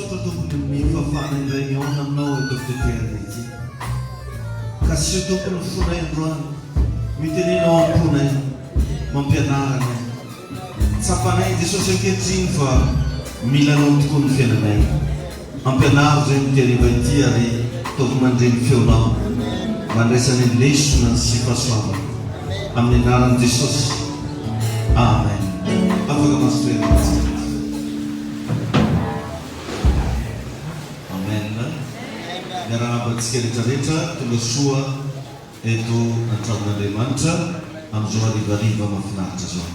sotra tompony mifafana indray miona aminao dokotera ity ka sy tompony fonay androany mitenenao amponay mampianarana tsapanay Jesosy ankehitriny fa milanao tokoa ny fiainanay ampianaro zay mitariva ity ary toko mandreny feonao mandraisany lesona sy fahasoavana amin'ny anaran'i Jesosy amen. Afaka masotoerana miarahaba antsika rehetrarehetra tonga soa eto an-tranon'Andriamanitra amin'izao harivariva mahafinaritra zao.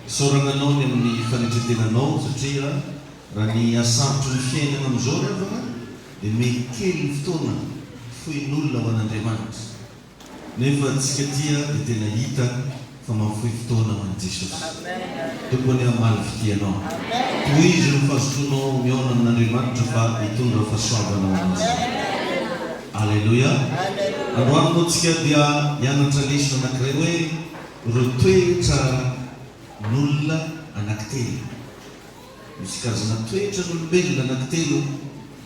Sorananao ny amin'ny fanetretenanao satria raha ny asantro ny fiainana amin'izao revana dia mety kely ny fotoana fohin'olona ho an'Andriamanitra. Nefa antsika tia dia tena hita fa mahafohy fotoana ho an'i Jesosy. Tokony hamaly fitianao. Toy izy no fahazotonao miaona amin'Andriamanitra fa hitondra fahasoavana ho anazy. Alleluia. Androany moa tsika dia hianatra lesona anankiray hoe ireo toetra n'olona anankitelo. Misy karazana toetra n'olombelona anankitelo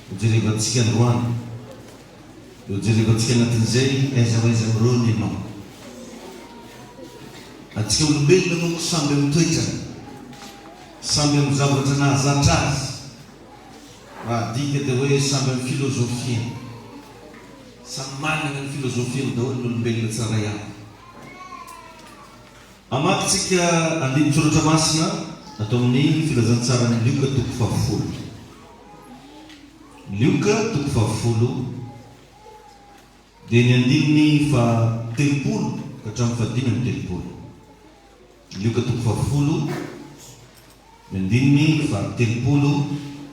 hojerevantsika androany. Hojerevantsika anatin'izay aiza ho aiza amin'ireo ny ianao. Antsika olombelona moa samby amin'ny toetrany, samby amin'ny zavatra nahazatra azy. Raha dika dia hoe samby amin'ny filozofia. Samy manana ny filozofia daholo ny olombelona tsara ihany. Amakintsika andiny soratra masina atao amin'ny filazantsarany Lioka toko 10. Lioka toko 10 dia ny andininy 30 ka hatramin'ny 30. Lioka toko 10 ny andininy 30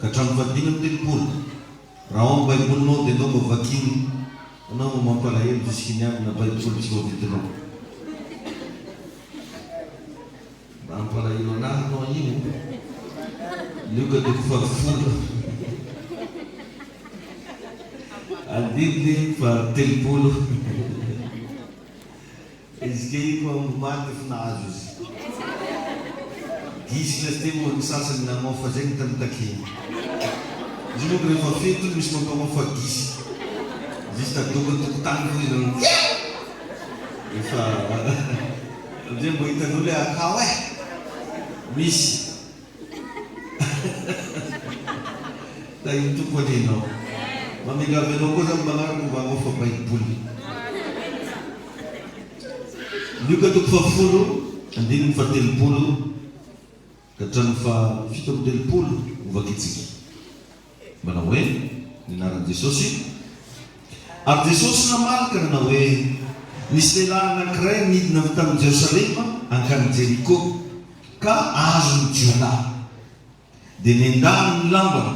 ka hatramin'ny 30. Raha ao amin'ny baibolinao dia anao mavakiny anao mampalahelo juskiny aby na baiboly tsy vavidinao. Mampalahelo anahy anao ino Lioka toko 10 andininy 30. Izy ke iko maty efa nahazo izy. Gisy lasy moa ny sasany namofa zay ny tamin'ny takeny. Izy moa rehefa fety misy mampamofa gisy. Izy tadokany tokotany koa izy efa amizay mbo hitan'olo hoe akao e misy da iny tompony anao mamigavy anao koa zany magnaraka mba hamofa baiboly. Lioka toko 10 andininy 30 ka hatramin'ny 70 ovakitsika. Manao hoe ny anaran'i Jesosy. Ary Jesosy namalaka nanao hoe nisy lehilahy anankiray nidina avy tamin'i Jerosalema hankany Jeriko ka azony jiolahy dia nendahany ny lambany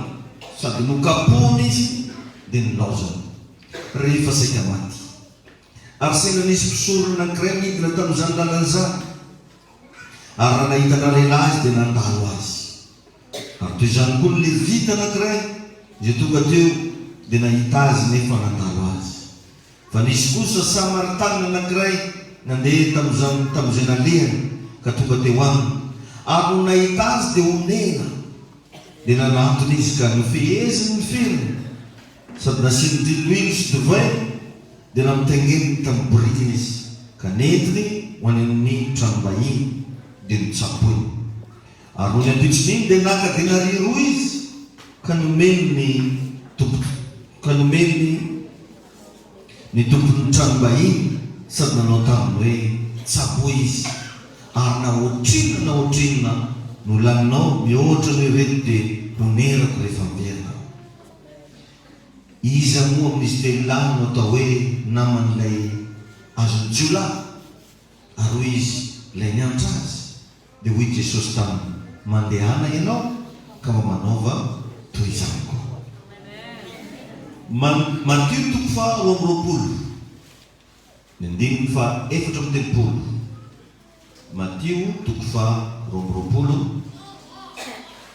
sady nokapony izy dia nilaozany rehefa saika maty. Ary saina nisy mpisorona anankiray nidina tamin'izany lalana zany ary raha nahitana lehilahy izy dia nandalo azy. Ary toy izany koa ny levita anankiray izay tonga teo dia nahita azy nefa nandalo azy. Fa nisy kosa Samaritana anankiray nandeha tamin'izay nalehany ka tonga teo aminy ary no nahita azy dia onena dia nanantony izy ka nofeheziny ny firiny sady nasiany diloilo sy divay dia namitengeniny tamin'ny borikiny izy ka nentiny ho any amin'ny tranom-bahiny dia nitsapoiny. Ary no ny ampitron'iny dia naka dia nariro izy ka nomeny ny tompon'ny tranom-bahiny sady nanao taminy hoe tsapo izy ary nahoatrinona no laninao mihoatra ny reto dia honerako rehefa miverina. Iza moa amin'izy lehilahy no atao hoe naman'ilay azony jiolahy ary hoy izy ilay niantra azy dia hoy Jesosy taminy mandehana ianao ka mba manaova toy izany koa. Matio toko 10 ny andininy 4. Matio toko 10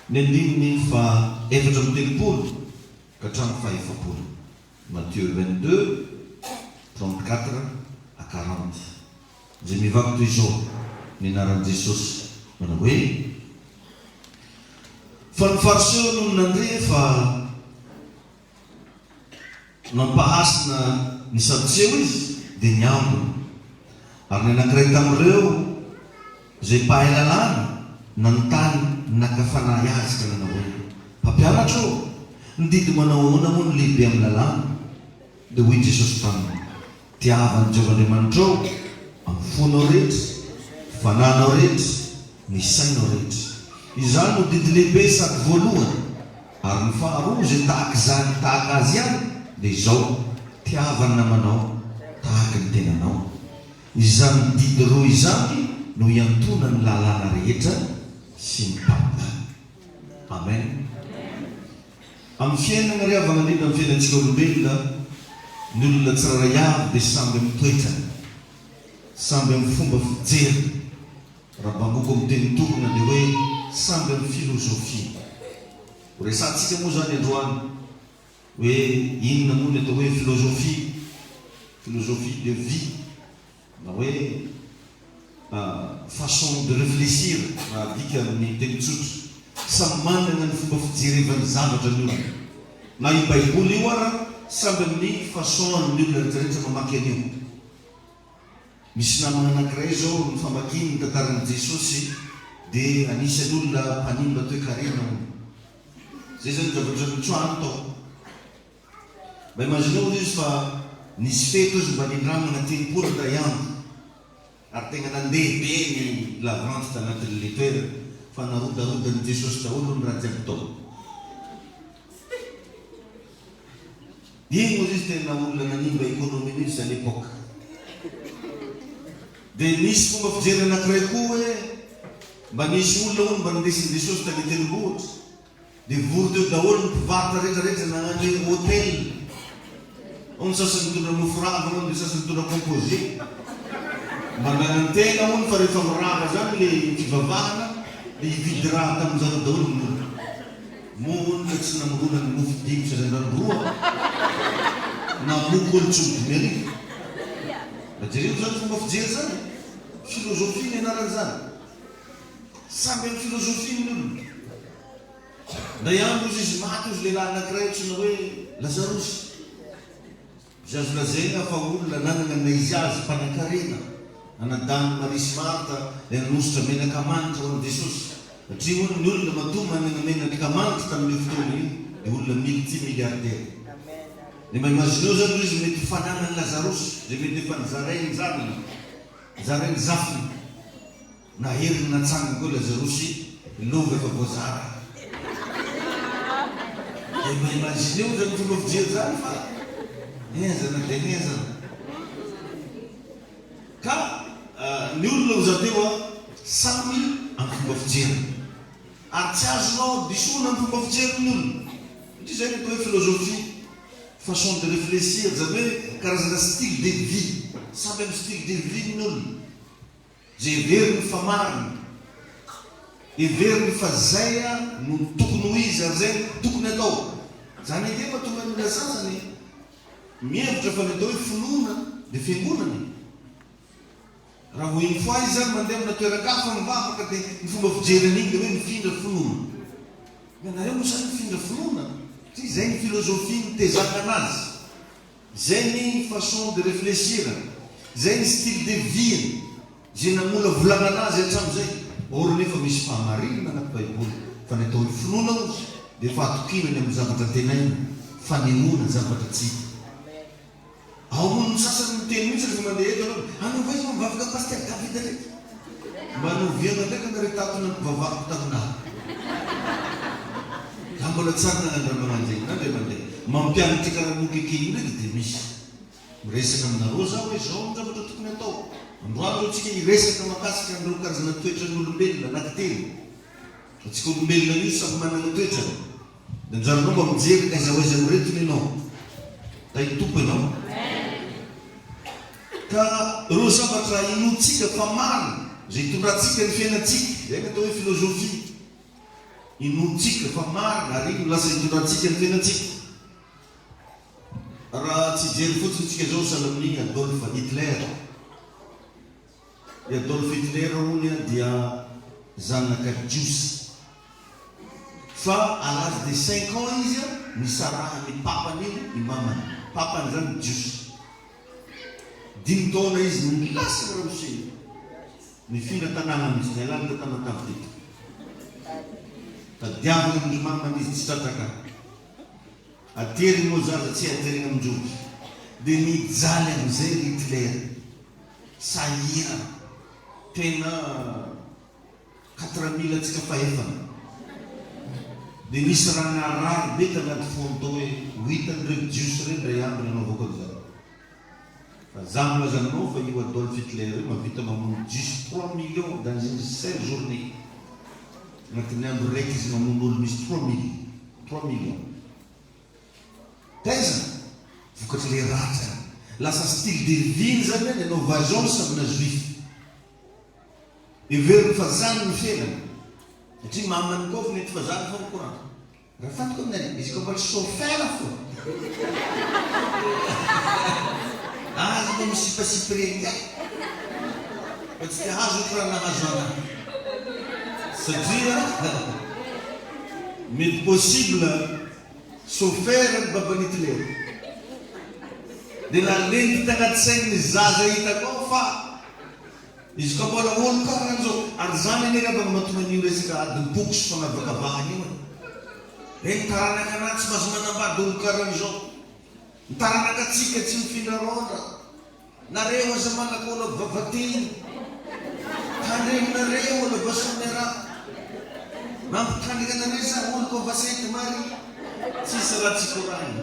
ny andininy 4 ka hatramin'ny 7. Matthieu 22 34 à 40. Zay mivaky toy izao ny anaran'i Jesosy manao hoe fa ny fariseo no nandre fa nampahasina ny sadoseo izy dia niambona ary ny anankiray tamin'ireo zay mpahay lalàna nanontany nakafanahy azy ka nanao hoe mpampianatra ô nididy manao ahoana moa ny lehibe amin'ny lalàna dia hoy Jesosy taminy tiavany Jehovahandriamanitra ao amin'ny fonao rehetra fananao rehetra ny sainao rehetra izany no didy lehibe sady voalohany ary ny faharoa zay tahaka izany tahaka azy ihany dia izao tiavany namanao tahaka ny tenanao izany didy roa izany no iantona ny lalàna rehetra sy ny mpampa. Amen. Amin'ny fiainana ry havana indrindra amin'ny fiainantsika olombelona ny olona tsiraray avy dia samby amin'ny toetrany samby amin'ny fomba fijery raha bangoko amin'ny teny tokona dia hoe samby amin'ny filozofia resantsika moa zany androany hoe inona moa ny atao hoe philosophie de vie na hoe façon de réfléchir raha dika amin'ny teny tsotra samy manana ny fomba fijerevany zavatra ny olona na io baiboly io ara samby amin'ny façon ny olona rehetrarehetra mamaky an'io. Misy namana anankiray zao ny famakiny ny tantaran'i Jesosy dia anisan'ny olona mpanimba toe karena zay zany zavatra mitroano tao mba imaginao izy fa nisy feto izy mba nindramana telopolo ndray andro ary tegna nandeha be ny lavante tanatin'le toerana fa narodarodany Jesosy daholo ny raha jiaby tao. Iny moa izy tena olona nanimba économie izy à l'époque. Dia nisy fomba fijery anankiray koa hoe mba nisy olona hono mba nindesiny Jesosy tany tendrombohitra dia vory teo daholo ny mpivarotra rehetrarehetra nagnano hoe hôtel. Ny sasany mitondra mofo-rava moa dia sasany mitondra composé mba nanantena hono fa rehefa mirava zany le fivavahana dia hividy raha tamin'izany daholo ny olona moa ka tsy namorona ny mofo dimy sazandrano roa na moko olo tsy hodimy arivo. Jereo zany fomba fijery zany filozofia ny anaran'izany samby amin'ny filozofia ny olona. Da ihany izy izy maty izy lehilahy anankiray ohatrana hoe Lazarosy izy azo lazaina fa olona nanana na izy azy mpanan-karena anadany Maria sy Marta ilay nanositra menaka manitra ho an'i Jesosy satria ny olona matoa manana menaka manitra tamin'io fotoana io dia olona multimilliardaire. Dia mba imagineo zany izy mety fananany Lazarosy zay mety efa nizarainy zanany zarainy zafiny na heriny natsangany koa Lazarosy lova efa voazara. Dia mba imagineo zany fomba fijery zany fa ezana dia ezana ka ny olona ho zateo samy amin'ny fomba fijery ary tsy azonao disoina amin'ny fomba fijery ny olona satria zay ny hoe philosophie façon de réfléchir zany hoe karazana style de vie samby amin'ny style de vie ny olona zay heveriny fa marina heveriny fa zay no tokony ho izy ary zay tokony atao zany ake mahatonga ny olona sasany mihevitra fa ny atao hoe finoana dia fiangonana raha ho iny fois izy zany mandeha amina toeran-kafa mivavaka dia ny fomba fijeren'iny dia hoe mifindra finoana menareo moa zany mifindra finoana satria zay ny philosophie nitezaka anazy zay ny façon de réfléchir zay ny style de vie zay namola volana anazy hatramin'izay or nefa misy fahamarinana anaty baiboly fa ny atao hoe finoana ozy dia fa atokinany amin'ny zavatra tenaina fanehoana zavatra tsy hita. Ao moa ny sasany miteny mihitsy rehefa mandeha eto anao anao va izy mivavaka paster David rehetra mba noviana ndraika na retatona ny mpivavako taminahy ka mbola tsara nanandramanan'izay na ndray mandeha mampianatra karaha-mokekeny ndraiky dia misy miresaka aminareo zaho hoe zao ny zavatra tokony atao androany zao tsika hiresaka mahakasika an'ireo karazana toetra ny olombelona anankitelo atsika olombelona io samy manana toetra dia nijaranao mba mijery aiza ho aiza miretiny ianao da hitompo ianao ka reo zavatra inotsika fa marina zay hitondratsika ny fiainatsika zay ny atao hoe philosophie inotsika fa marina ary ino lasa hitondratsika ny fiainatsika. Raha tsy jery fotsiny tsika zao sahala amin'iny Adolf Hitler. I Adolf Hitler hony dia zanaka jiosy fa à l'âge de 5 ans izy a nisarahany papany io ny mamany papany zany jiosy 5 taona izy nilasy ramoseny nifindra tanàna misy nailany ta tana tavitety tadiavana ny mamany izy tsy tratraka ateriny moa zaza tsy ateriny amindroky dia nijaly amizay Hitler sahira tena 4000 atsika fahefana dia nisy raha narary be tanaty fony tao hoe ho hitan'ireo jiosy reny ray amby nanaovako an'izany fa za milazanao fa io Adolf Hitler io mavita mamono jiosy 3 millions dans une seule journée agnatin'ny andro raiky izy mamono olo misy 3 millions taiza vokatry le ratra lasa style de vie zany hoe nanao vengeance amina juif everiny fa zany ny fiainana satria mamany koa fa mety fa zany fa courant raha fantako aminay izy koa mbola chauffeur fo azy mba misipasipireny fa tsy te hazo raha nahazo anahy satria mety possible chauffeur ny babany Hitler dia nalendy tagnaty saigny zaza hitako ao fa izy koa mbola olo karan'izao ary zany ane raha mahatongan'io resaka adiny bokosy fanavakavahany io ny taranaka anahy tsy mahazo manambady olo karan'izao ny taranaka atsika tsy mifindra ronda nareo aza manakolo vavatiny tandreminareo olo vasony raha mampitandrikanareo sa olo ko vasety mary tsisy raha tsy korany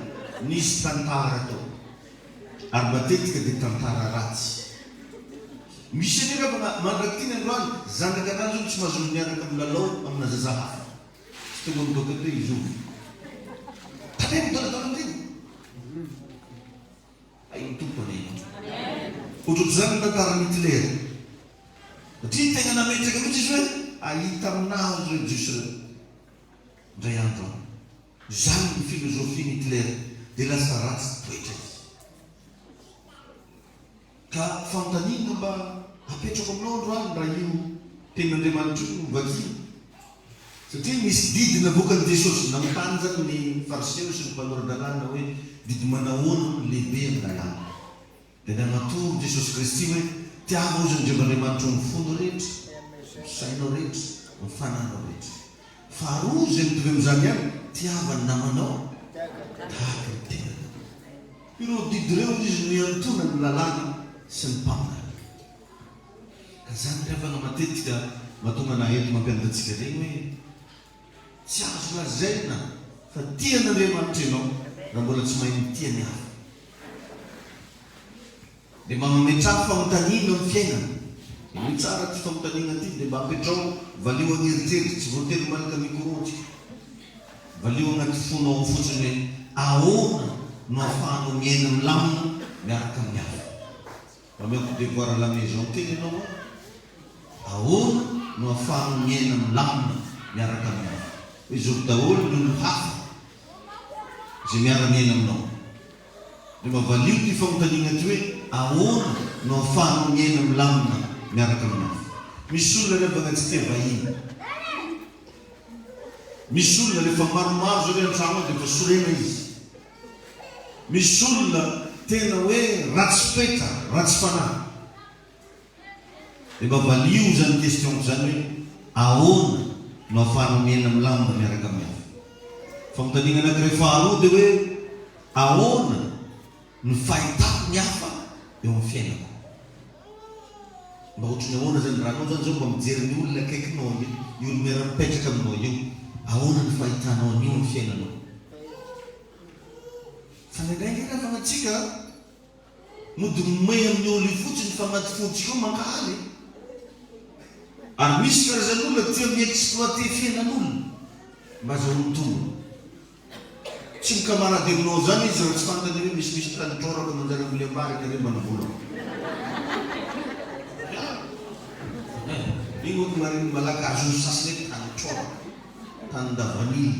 nisy tantara tao ary matetika dia tantara ratsy misy any raha mandrakitiny androany zanaka anazy olo tsy mahazo miaraka amin'ny lalao amina zaza hafa tsy tonga midoka teo izy olo tane midoladala teny ay mitompony ohatrotry zany ny tantarany Hitler satria tegna nametraka mihitsy izy hoe ahita aminazy reo jiosy reo ndray andro zany ny filozofiny Hitler dia lasa ratsy toetra izy ka fantanina mba apetrako aminao androany raha io ten'Andriamanitra io mivakiny satria misy didy navokany Jesosy namitany zany ny fariseo sy ny mpanoradalàna hoe didy manahoana lehibe aminay any dia nanatoro Jesosy Kristy hoe tiava ozy Andriaman'Andriamanitra ny fony rehetra sainao rehetra ny fananao rehetra faharoa zay mitovy amin'izany ihany tiava ny namanao tahaka ny tenanao ireo didy reo izy miantona ny lalàna sy ny mpaminana ka zany mpiavana matetika mahatonga na eto mampianatatsika regny hoe tsy azo lazaina fa tian'Andriamanitra ianao raha mbola tsy mahay mitiany hafa dia mamametraha famotanina amin'ny fiainana ny tsara ty famotanina ty dia mba apetrao valio agneritreritry tsy voatery malaka mikoroty valio agnaty fonao fotsiny hoe ahoana no ahafahanao miaina milamina miaraka amin'ny hafa ameko devoir à la maison teny ianao ahoana no ahafahanao miaina milamina miaraka amin'ny hafa hoe zao daholo ny olo hafa zay miara-miaina aminao dia mavalio ty famotanina ty hoe ahoana no ahafahanao miaina milamina miaraka amin'ny hafa misy olona rehefa agnatsy tia vahiny misy olona rehefa maromaro zao re an-trano dia efa sorena izy misy olona tena hoe ratsy petra ratsy fanahy dia mba valio zany questionko zany hoe ahoana no ahafahanao miaina milamina miaraka amin'ny hafa famotanina anakiray faharoa dia hoe ahoana ny fahitako ny hafa eo amin'ny fiainako mba ohatrany ahoana zany rahanao zany zao mba mijery ny olona akaikinao io olo miara-mipetraka aminao io ahoana ny fahitanao an'io amin'ny fiainanao fa ndraindray raha fanatsika mody momay amin'ny olo io fotsiny fa anaty fotsika io mankahaly ary misy karazan'olona tia miexploité fiainan'olona mba azahoany tombony tsy mikamarady aminao zany izy raha tsy fantany hoe misimisy tanitroraka manjary amile ambaraka re manavolao igny oky mariny malakazo ny sasiny hoe tanitroraka tany-davanily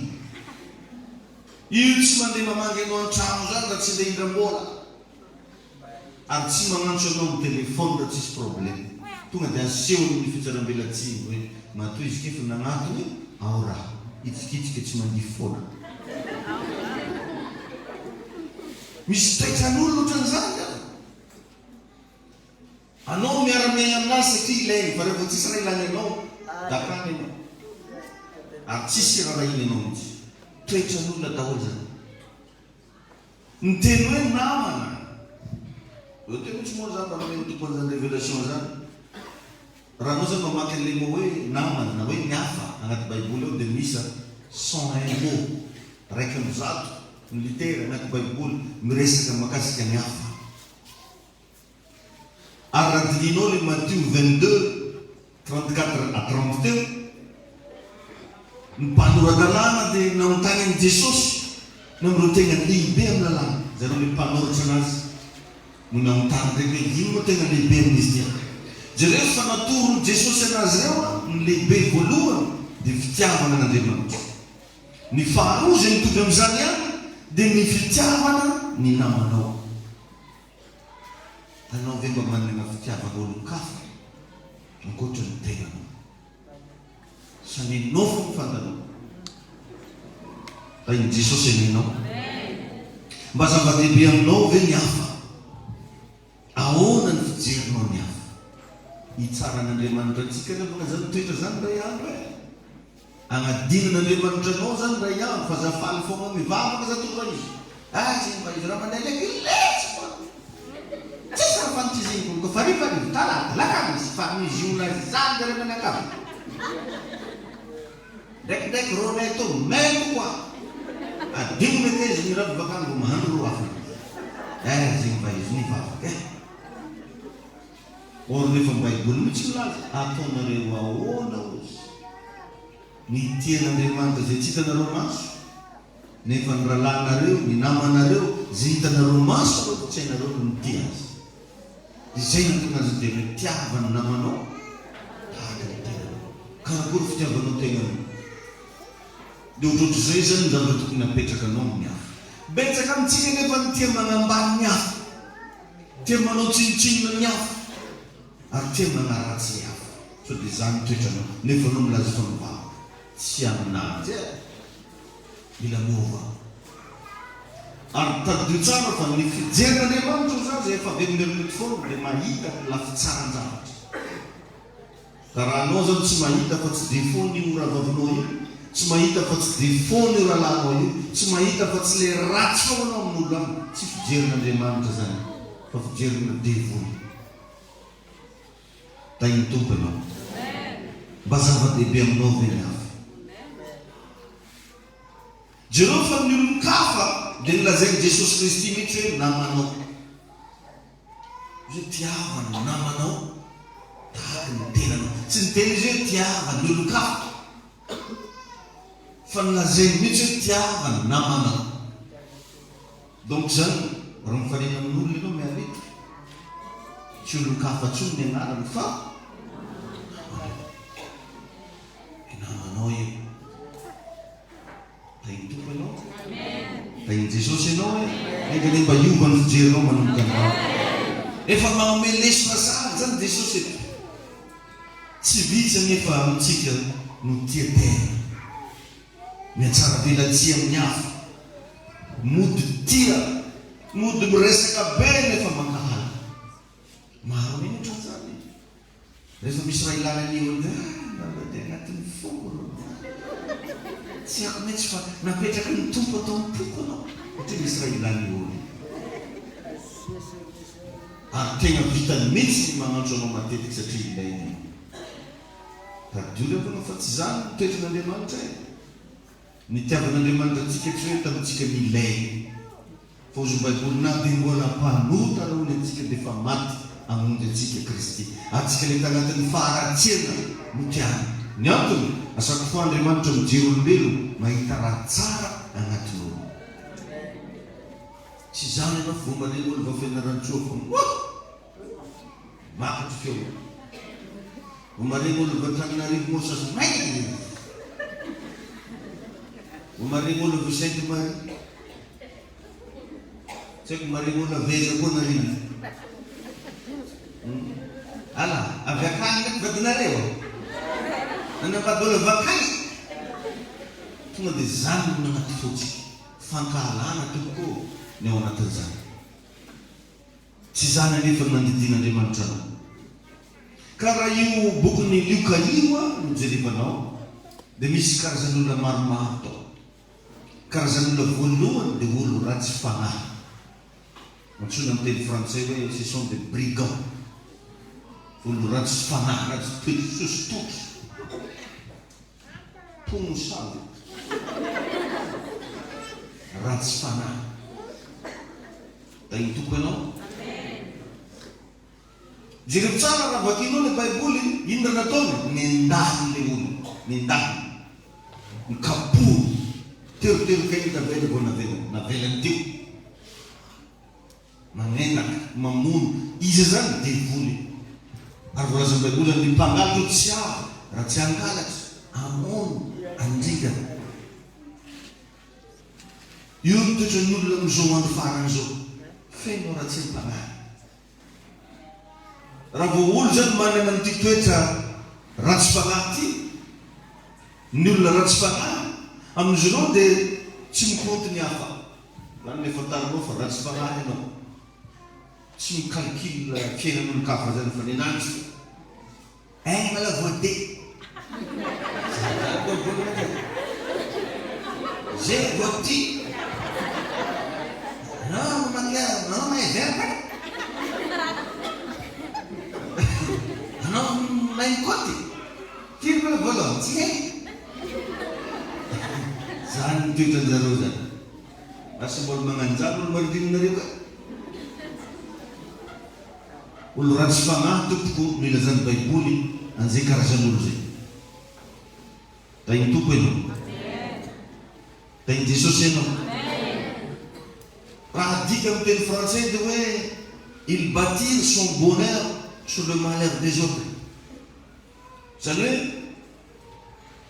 io tsy mandeha mamangy anao an-trano zany raha tsy ndeha hindram-bola ary tsy magnantso anao amin'ny telefony raha tsisy problème tonga dia asehony ny fitsaram-belatsiny hoe matoy izy kefa nagnatony ao raha hitsikitsika tsy mandihy foana. Misy toetran'olona ohatran'izany a. Anao miara-miaina aminazy satria ilainy, fa rehefa tsisy raha ilany anao, dakany ianao. Ary tsisy raha iny ianao mihitsy. Toetran'olona daholo zany. Ny teny hoe namana. Eo teny tsy moa zany manome tompon'izany révélation zany. Raha anao zany mamaky an'ilay mot hoe namana na hoe mihafa agnaty baiboly eo dia misy 101 mot raiky amby zato ny litera agnaty baiboly miresaka makasika mihafa. Ary raha dininao le Matthieu 22:34 à 30 teo, ny mpanoratan-dalàna dia namontany an'i Jesosy na amin'ireo tegna lehibe amin'ny lalàna. Zareo le mpanoratra anazy no namontany ndraiky hoe ino moa tegna lehibe amin'izy tia. Jereo fa natoron' Jesosy anazy reo ny lehibe voalohany dia fitiavana an'Andriamanitra. Ny faharoa zay mitovy amin'izany ihany dia ny fitiavana ny namanao. Anao ve mba manana fitiavana olon-kafa ankoatra ny tegnanao? Saninao fo mifantanao. Fa iny Jesosy aninao. Mba zava-dehibe aminao ve ny hafa? Ahoana ny fijerinao ny hafa? Hitsaran'Andriamanitra antsika rehefa zany toetra zany ray andro e. Agnadinan'Andriamanitra anao zany ray andro fa zafaly foana mivavaka zatoka izy. Tsy mba izy raha mandeha leky letsy fa. Tsisy raha fanotiziny ko fa rivarivo talata lakamy izy fa misy olona zany dere manakamy. Ndraikindraiky ronay to maiko koa. Adimo mety izy ny raha vakango mahandro roa hafa. Zay mba izy nivavaka e. Or nefa baiboly mitsy milaza ataonareo ahoana ozy ny tian'Andriamanitra zay tsy hitanareo maso, nefa ny rahalanareo ny namanareo zay hitanareo maso fa tsy hainareo no nitia azy. Izay natonga azy dia mitiavana namanao tahaka ny tenanao. Karakory fitiavanao tegnanao? Dia ohatrohatry zay zany ny zavatra tokony apetraka anao amin'ny hafa. Betsaka amintsika nefa ny tia manambany ny hafa, tia manao tsinotsinona ny hafa, ary tia manaratsy ny hafa. So dia zany toetranao nefa anao milaza fa mivavaka tsy aminazy e. Mila miova. Ary tadio tsara fa ny fijerin'Andriamanitra zany zay efa verimberimety foana dia mahita lafitsaran-javatra. Ka raha anao zany tsy mahita fa tsy dia foana io ravavinao io, tsy mahita fa tsy dia foana io rahalanao io, tsy mahita fa tsy le ratsy foanao amin'olo any, tsy fijerin'Andriamanitra zany fa fijerina devoly. Tainy tompo ianao. Mba zava-dehibe aminao ve ny hafa? Jereo fa ny olon-kafa dia nilazain'i Jesosy Kristy mihitsy hoe namanao. Izy hoe tiavana namanao tahaka ny tenanao. Tsy niteny izy hoe tiavana ny olon-kafa, fa nilazainy mihitsy hoe tiavana namanao. Donc zany raha mifanena amin'olona ianao miarety, tsy olon-kafa tsony ny anarany fa namanao io. Tainy tompo ianao? Tainy Jesosy ianao e? Eka ne mba hiova ny fijerinao manomboka anao. Efa manome lesona sara zany Jesosy eto. Tsy vitsy nefa amintsika no tia tena, miatsara velatsia amin'ny hafa, mody tia, mody miresaka be nefa mankahala. Maro ny ohatran'izany. Rehefa misy raha ilana an'io dia agnatin'ny foko reo. Tsy ako mihitsy fa napetraka ny tompo atao mipoko anao. Satria misy raha ilana olo. Ary tegna vitany mihitsy ny magnantso anao matetika satria ilainy. Tadio rehefa fa tsy zany ny toetran'Andriamanitra e. Ny tiavan'Andriamanitra antsika tsy hoe tamintsika milay. Fa ozy baiboly na dia mbola mpanota raha ony antsika dia efa maty hamonjy antsika Kristy. Atsika le tagnatin'ny faharatsiana no tiany. Ny antony asako fa Andriamanitra mijery olombelo mahita raha tsara agnatin'olo. Tsy zany ianao vao maregny olo vafianaran-tsoa fa makatry feo. Vao maregny olo vatananarivo mosasy maigny. Vao maregny olo va Sainte Marie. Tsy haiko maregny olo aveza koa narina. Ala, avy akany ndraiky vadinareo. Nanambady olo vakany. tonga dia zany no nanaty fotsika fankahalana tokoa ny ao anatin'izany tsy zany anefa nandidian'Andriamanitra anao ka raha io bokyny Lioka io a no jerevanao dia misy karazan'olona maromaro tao karazan'olona voalohany dia olo ratsy fanahy mantsona amin'ny teny frantsay hoe ce sont des brigands olo ratsy fanahy ratsy toetry sositotry pomosavy ratsy fanahy da iny toko ianao jereo tsara raha vakinao le baiboly ino raha nataony nendahiny le olo nendahiny mikapory terotero kainy tavela vao navelany teo manendaka mamono izy zany devoly ary vorazan'ny baiboly ny mpangalatro tsy avy raha tsy angalatry amono andrigana io no toetran'ny olona am'izao andro faran'izao feno raha tsy mpangaly raha vo olo zany manana n'ity toetra ratsy fanahy ty ny olona ratsy fanahy amin'izanao dia tsy mikonty ny hafa zany le fantarinao fa ratsy fanahy ianao tsy mikalkile fiainan'olo-kafa zany fa nenandro aigny mala voade zay voaty non maizerka anao mainy koty firy mala voalohany tsy hay zany nitoetran'zareo zany asa mbola magnanjany olo maridinonareo ka olo ratsy fanahy tompoko mila zany baiboly an'izay karazan'olo zay da iny toko ianao da iny Jesosy ianao raha dika amin'ny teny français dia hoe il bâtit son bonheur sur le malheur des autres zany hoe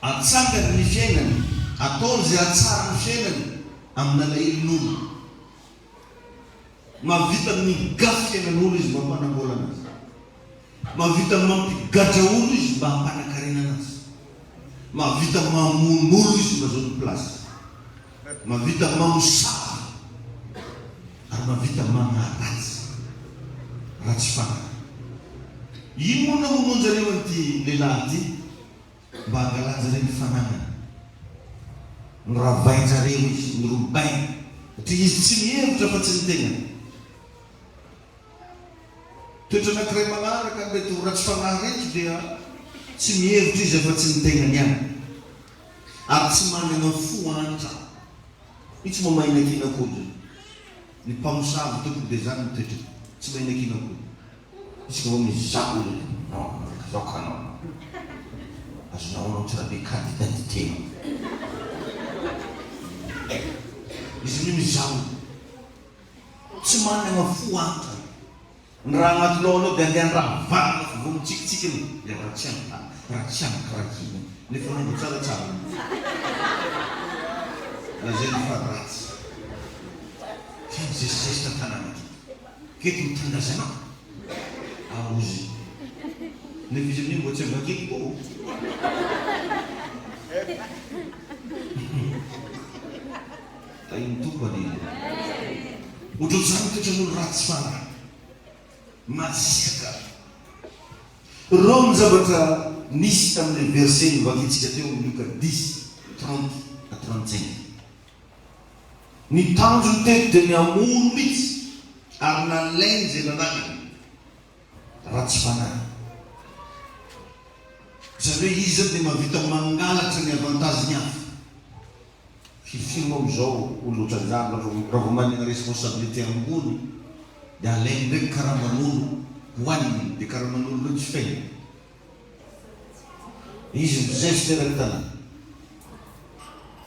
atsangany ny fiainany ataony zay atsara ny fiainany amin'ny alailon'olo mavita migafy fiainan'olo izy mba hampanambola anazy mavita mampigatra olo izy mba hampanakarena anazy mavita mamon'olo izy mba zao ny plasy mavita mamosavy ary mavita magnaratsy ratsy fanahy ino moa namomonjareo an'ity lehilahy ty mba hangalanjareo ny fanahnany nyravainjareo izy nyrobainy satria izy tsy mihevitra fa tsy ny tegnany toetra anankiray magnaraka mety ho ratsy fanahy rehetra dia tsy mihevitra izy fa tsy ny tegnany ihany ary tsy manana fo antra io tsy mamainakinak'olo ny mpamosavy tompoko dia zany ny toetra tsy mainakinak'olo izy ka vo mizaho olo non zaokanao azonao anao tsy raha be carte d'identité izy mi mizaho tsy manana fo antra ny raha agnatinao anao dia andeha raha vana fa vo mitsikitsikiny dia raha tsy amikarakiny nefa nango tsaratsara na zay ny faratsy fiany zesizesy tantanana kety mitandazanao aozy nefa izy amin'io mbo tsy avakeko ko da iny tompany ohatr'zany toetran'olo ratsy fanahy masiaka reo ny zavatra nisy tamin'le verset nivakitsika teo amin'ny Luka 10:30-35 ny tanjony teto dia ny amono mihitsy ary nalainy zay nananany ratsy fanahy zany hoe izy dia mavita mangalatra ny avantage ny hafa fifirimo am'izao olo ohatran'izany raha vo manana responsabilité ambony dia alainy ndraiky karaman'olo hoaniny dia karaman'olo lo tsy faina izy mizesy teraky tanàna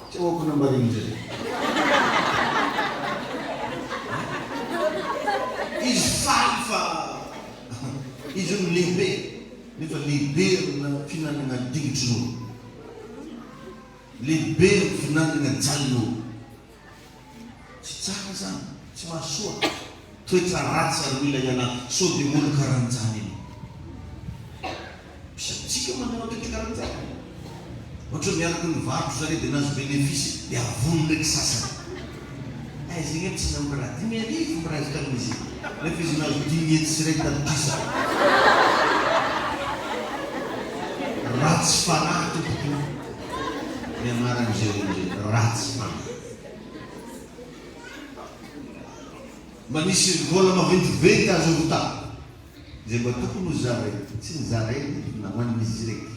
tsy hoako nambariny zay izy faly fa izy no lehibe nefa lehibe na finanana digitrin'olo lehibe ny finanana jalon'olo tsy tsara zany tsy mahasoa toetra ratsy ary mila iana so dia olo karan'izany iny misy atsika manana toetra karan'izany ohatra miaraka ny varotra zare dia nazo bénéfice dia avony ndraiky sasany zegny tsy nampiraha 10,000 mirazy tamin'izy nefa izy nazo 10,000 sy ray tatokisa ratsy fanahy tompoko miamaran'izay ratsy fanahy manisy vola maventiventy azo ho ta zay mba tokony ho zaray tsy nizaray nahoan'izy raiky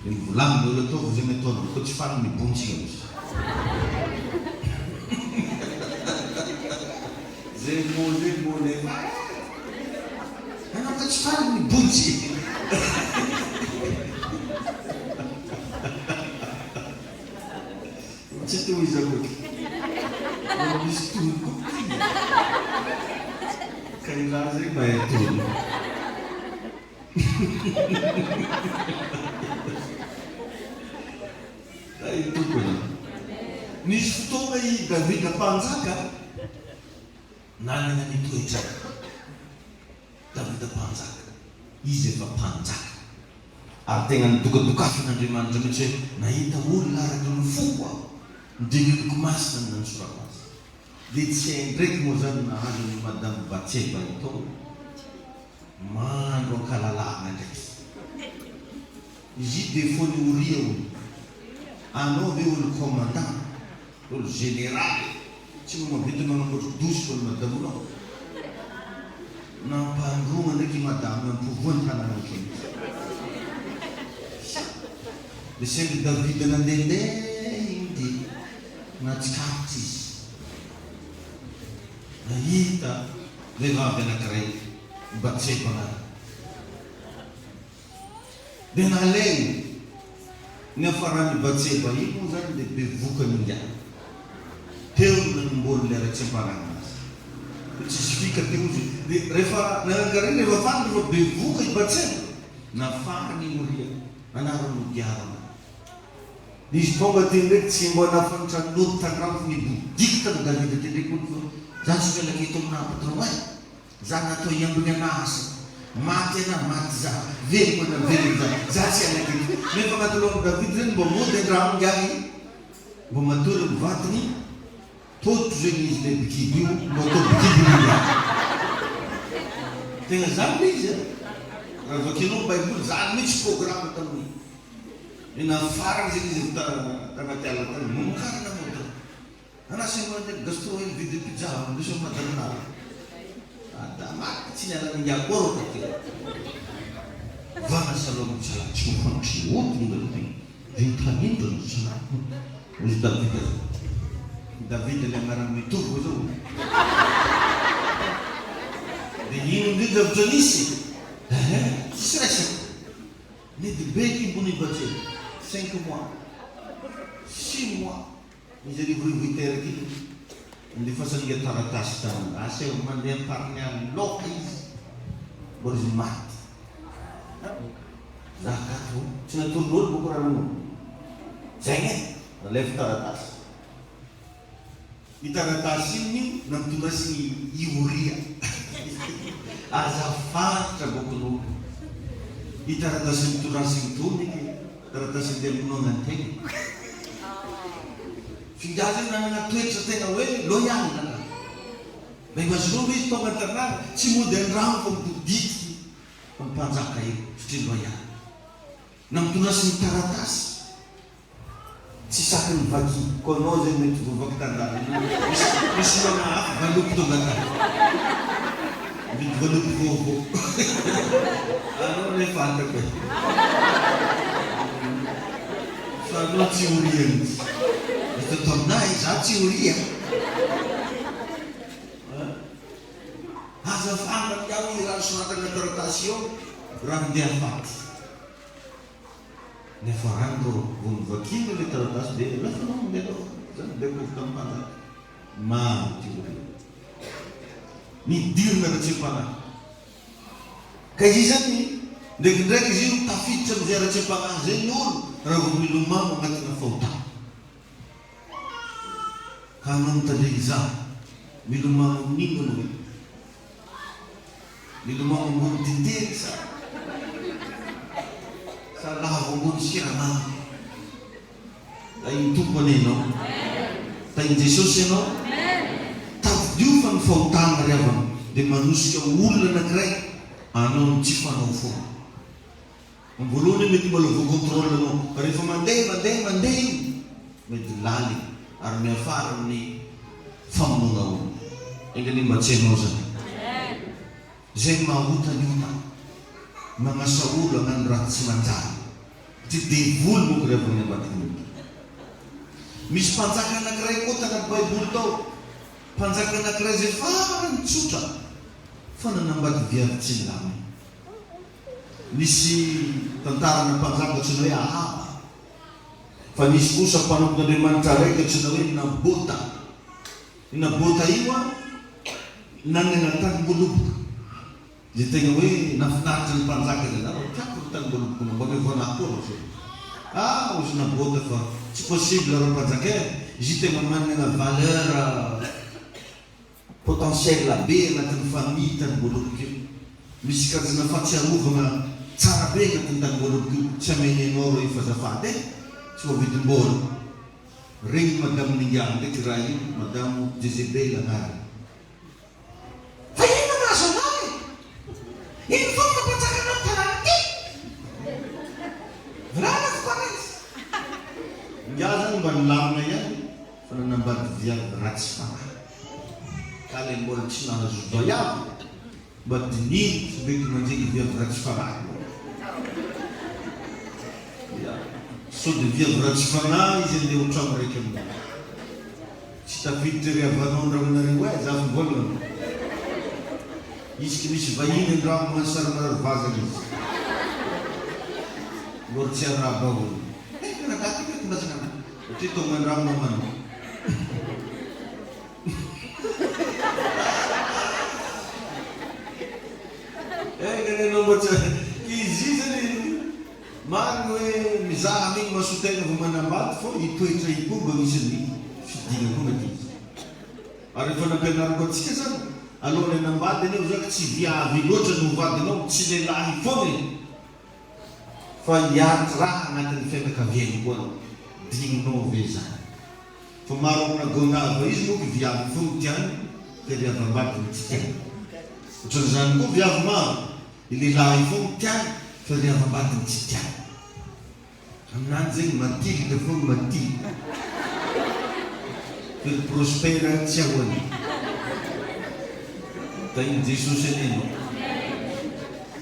dia mivolamina olo ataovy zay mataona ko tsy farany mibontsika misy zay mole anao ka tsy farany mibontsy tsy toy izakoky misy tono ka ilaha zay mba tono ay tompony nisy fotoana i Davida mpanjaka nanana nitoetra Davida mpanjaka izy efa mpanjaka ary tegna nidokadokafen'Andriamanitra mihitsy hoe nahita olona araka ny foko aho midiniloko masina ny nanosorako azy dia tsy hay ndraiky moa zany nahazo ny madame Batseba itao mandro ankalalahana ndraiky izy dia fony Oria olo anao ve olo commandant olo général tsy mamavety manamboatra dosy olo madamonao nampandrona ndraiky madame ampovoany tanàna kely dia saingy Davida nandehandeha igny dia natsikarotra izy nahita vehivavy anankiray Batseba dia naleny ny afarany Batseba iny moa zany dia bevokany ingiana teo nanomboany le ara-tsemparana azy tsisy fika teo izy dia rehefa nanankareny rehefa fany rehefa bevoka i Batseba nafahany Oria anarany diarana izy tonga ty ndraiky tsy mbo nafanitran'olo tandramo nibodika tany Davida ty ndraiky olo za tsy mialaketo amina patron ay za natao iambony anasa maty ana maty za veloko ana veloko za tsy alaketo nefa agnaty lohan'i Davida zany mbo mody andramo ngiahy mbo matory mivatiny toto zegny izy le bikiby io mbo atao bikiby ngiahy tegna zany le izy raha vakinao baiboly zany mihitsy programme tamin'iny inafarany zegny izy tagnaty ala tany mamokarana moda anasy mandeha gastro hely vide pizza ndeso madaminara da maty tsy nialana ngiahy koa rô takeo vana salamo tsala tsy mofanotry otony ngaloteny vintanindro no salamo ozy Davida le agnarany mitovy zao dia ino ndrindra zavatra nisy tsisy resaka nedy beky mbony Batseba 5 mois 6 mois izy rivorivo iteraky ndefasan'nga taratasy tanana asa mandeha ampariny aloka izy mbola izy maty zakato tsy natorin'olo boko raha nanao zay ny nalefa taratasy i taratasy iny nampitondrasiny i Oria azafatra bokon'olo i taratasy mitondrasiny tony taratasy ndeha mponona antegna finga zany nanana toetra tegna hoe loyal nana mba imaginao izy tonga an-tanàna tsy mody andramo fa mipodiky mpanjaka io satria loyal na mitondrasiny taratasy tsy sakany vaky ko anao zay mety vovaky tandala misy lona hafa valoko tonga tany vidy valoko vovo anao le fantako fa anao tsy Oria mihitsy izy tao aminahy za tsy Oria azafana miao i raha soratana taratasy eo raha mindeha faty nefa randro vony vakino le taratasy dia lafa nao mandeha zany ndeha kovy tamin'mpanjaka maty Oria nidirina ara-tsempanana ka izy zany ndraikindraiky izy io tafiditra amizay ara-tsempanana zay ny olo raha vo milomano agnatina fahotana ka anao mitandreky za milomano amin'ino anao hoe milomano ambony titely sa salavo ambony siramamy. Tain'ny tompony ianao, tain'i Jesosy ianao, tadiofa ny fahotana ry avana dia manosika olona anankiray anao ny tsy fanao foana. Voalohany mety mbola voakontrôle anao, fa rehefa mandeha mety laly ary miafara amin'ny famonoana olona. Engany mba tsy hainao zany. Zay mahotany ota magnasa olo hagnano raha tsy manjary. Tsy devoly moa ry avana ambadikiny. Misy mpanjaka anankiray koa tanaty Baiboly tao. Mpanjaka anankiray zay farany tsotra fa nanambady viavy tsy milamy. Nisy tantarana mpanjaka tsy hoe Ahaba. Fa nisy kosa mpanompon'Andriamanitra raiky tsy hoe Nabota. Nabota io nanana tanimboloboka. Dia tegna hoe nafinaritra ny mpanjaka zay na tiako ny tanimboloboka mbona hoe voanakory zay. Ozy Nabota fa tsy possible raha mpanjaka izy tegna manana valeur potentiel be anatin'ny famille tanimboloboka io. Misy karazana fahatsiarovana tsara be anatin'ny tanimboloboka io. Tsy amenenao reo fazafady tsy hovidim-bola. Regny madame Ningiany ndraiky raha io, madame Jezebel agnarany. Fa ino nazo anao e? Ino foana mpanjaka anao tanàna ty? Vrana fokaresy. Ngia zany mba nilamina ihany fa nanambady viavy ratsy fanahy. Ka le mbola tsy nahazo doyavy mba dininy tsy mety manjeny viavy ratsy fanahy. So de viavy ratsy fanahy izy andeha ho trano raiky aminao. Tsy tafiditra ry havanao andramana hoe za voalohany. Izy misy vahiny andramo mansara mararivazana izy. Mbola tsy araba olo. Nagaty ka tinasana. Satria tao mandramo mamanao. Ganenao mba tsy izy zany mariny hoe mizaha amin'igny masotegna vao manambady fô itoetra io koa mba misy ny fidina koa mety izy. Ary efa nampianariko antsika zany alohan'ny hanambady anao zaka tsy viavy loatra no vadinao, tsy lehilahy foana fa hiaty raha anatin'ny fianakaviany koa anao. Digninao ave zany. Fa maro amina gonava izy moa viavy foana tiany dia viavy ambady no tsy tiany. Ohatran'izany koa viavy maro lehilahy foana tiany fa viavy ambady no tsy tiany. Aminany zegny Matilde foana Matilde. Fely prospera tsy ahoany. Tain'i Jesosy aneno.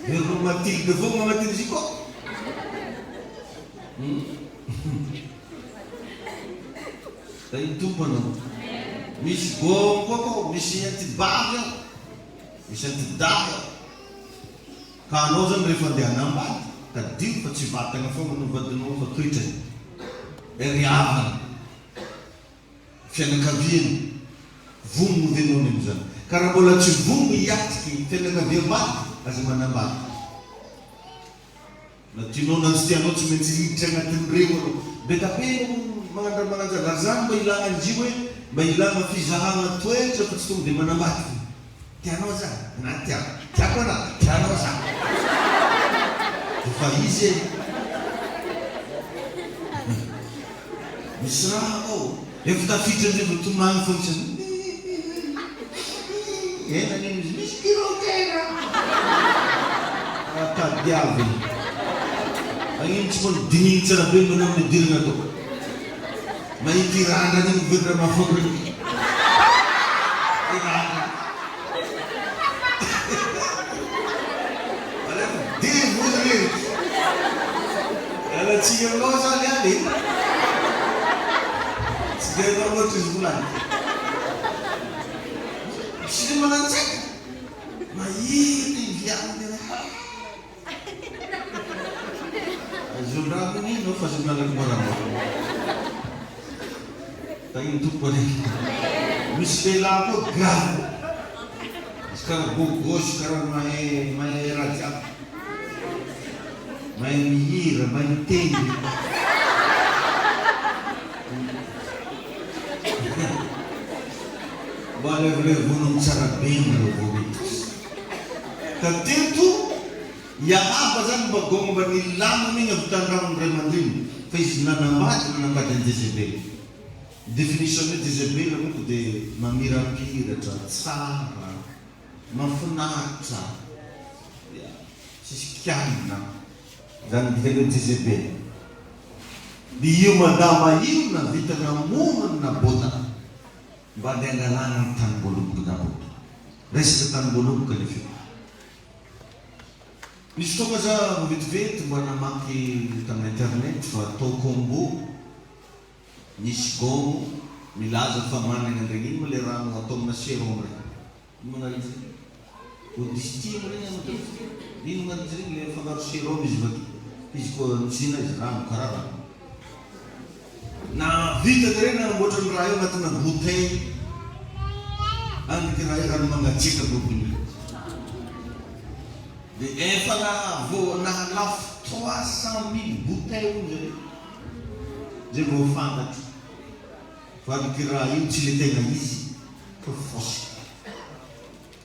Verno Matilde foana Matilde izy koa. Tain'i tomponao. Misy gômo koa koa, misy antibavy ao. Misy antidahy ao. Ka anao zany rehefa andeha hanambady tadio fa tsy vatagna foana no vadinao fa toetrany. Ry havana. Fianakaviany. Vomo venao amin'izany. Ka raha mbola tsy vomo hiatiky fianakavia ambady aza manambady. Na tianao na tsy tianao tsy maintsy hiditra anatin'ny reo anao. Betabe manandramananjana zany mba ilana izy hoe mba ilana fizahana toetra fa tsy tonga dia manambady. Tianao zany? Na tiako. Tiako ana? Tianao zany. Fa izy misy raha ao efa tafiditra ndray vatomany foana enany izy misy kirotera tadiavy agnino tsy mbola dininy tsara be manao amin'ny dirana atao mahity randrany iny vedra mahafoaka tsy aminao zany any tsy dia anao loatra izy volany. Tsy dia manantsaika mahity viavy azondragony inao fa azo mialaky moramora. Tain'ny tompony misy lehilahy koa gravy izy karaha gogosy karaha mahay raha jiaby. Mahay mihira, mahay mitendry. Mba levolevonao tsara be nareo vao hita. Ka teto Iahaba zany mba gôgno mba nilamina igny avy tandragnony ray aman-dreny fa izy nanambady any Jezebely. Definition-ny Jezebely monko dia mamirapiratra, tsara, mahafinaritra, sisy kiana. Zany dikan'io Jezebely. Dia io madama io na vita namonana na bota mba dia angalana ny tany mboaloboka na bota. Resaka tany mboaloboka ny fio. Misy fotoana za vetivety mba namaky tamin'ny internet fa atao combo nisy gômo milaza fa manana regny ino le rano atao amina sérum regny. Ino magnano izy regny? Audistime regny amina tao. Ino magnano izy regny le fangaro sérum izy vaky. Izy koa nisina izy rano karaha rano. Na vita dia regny namboatra ny raha io anatina bouteille. Andriky raha io rano mangatsiaka bobiny. Dia efa nahalafo 300,000 bouteilles zay vao fantatro. Fa andriky raha io tsy le tegna izy fa fosy.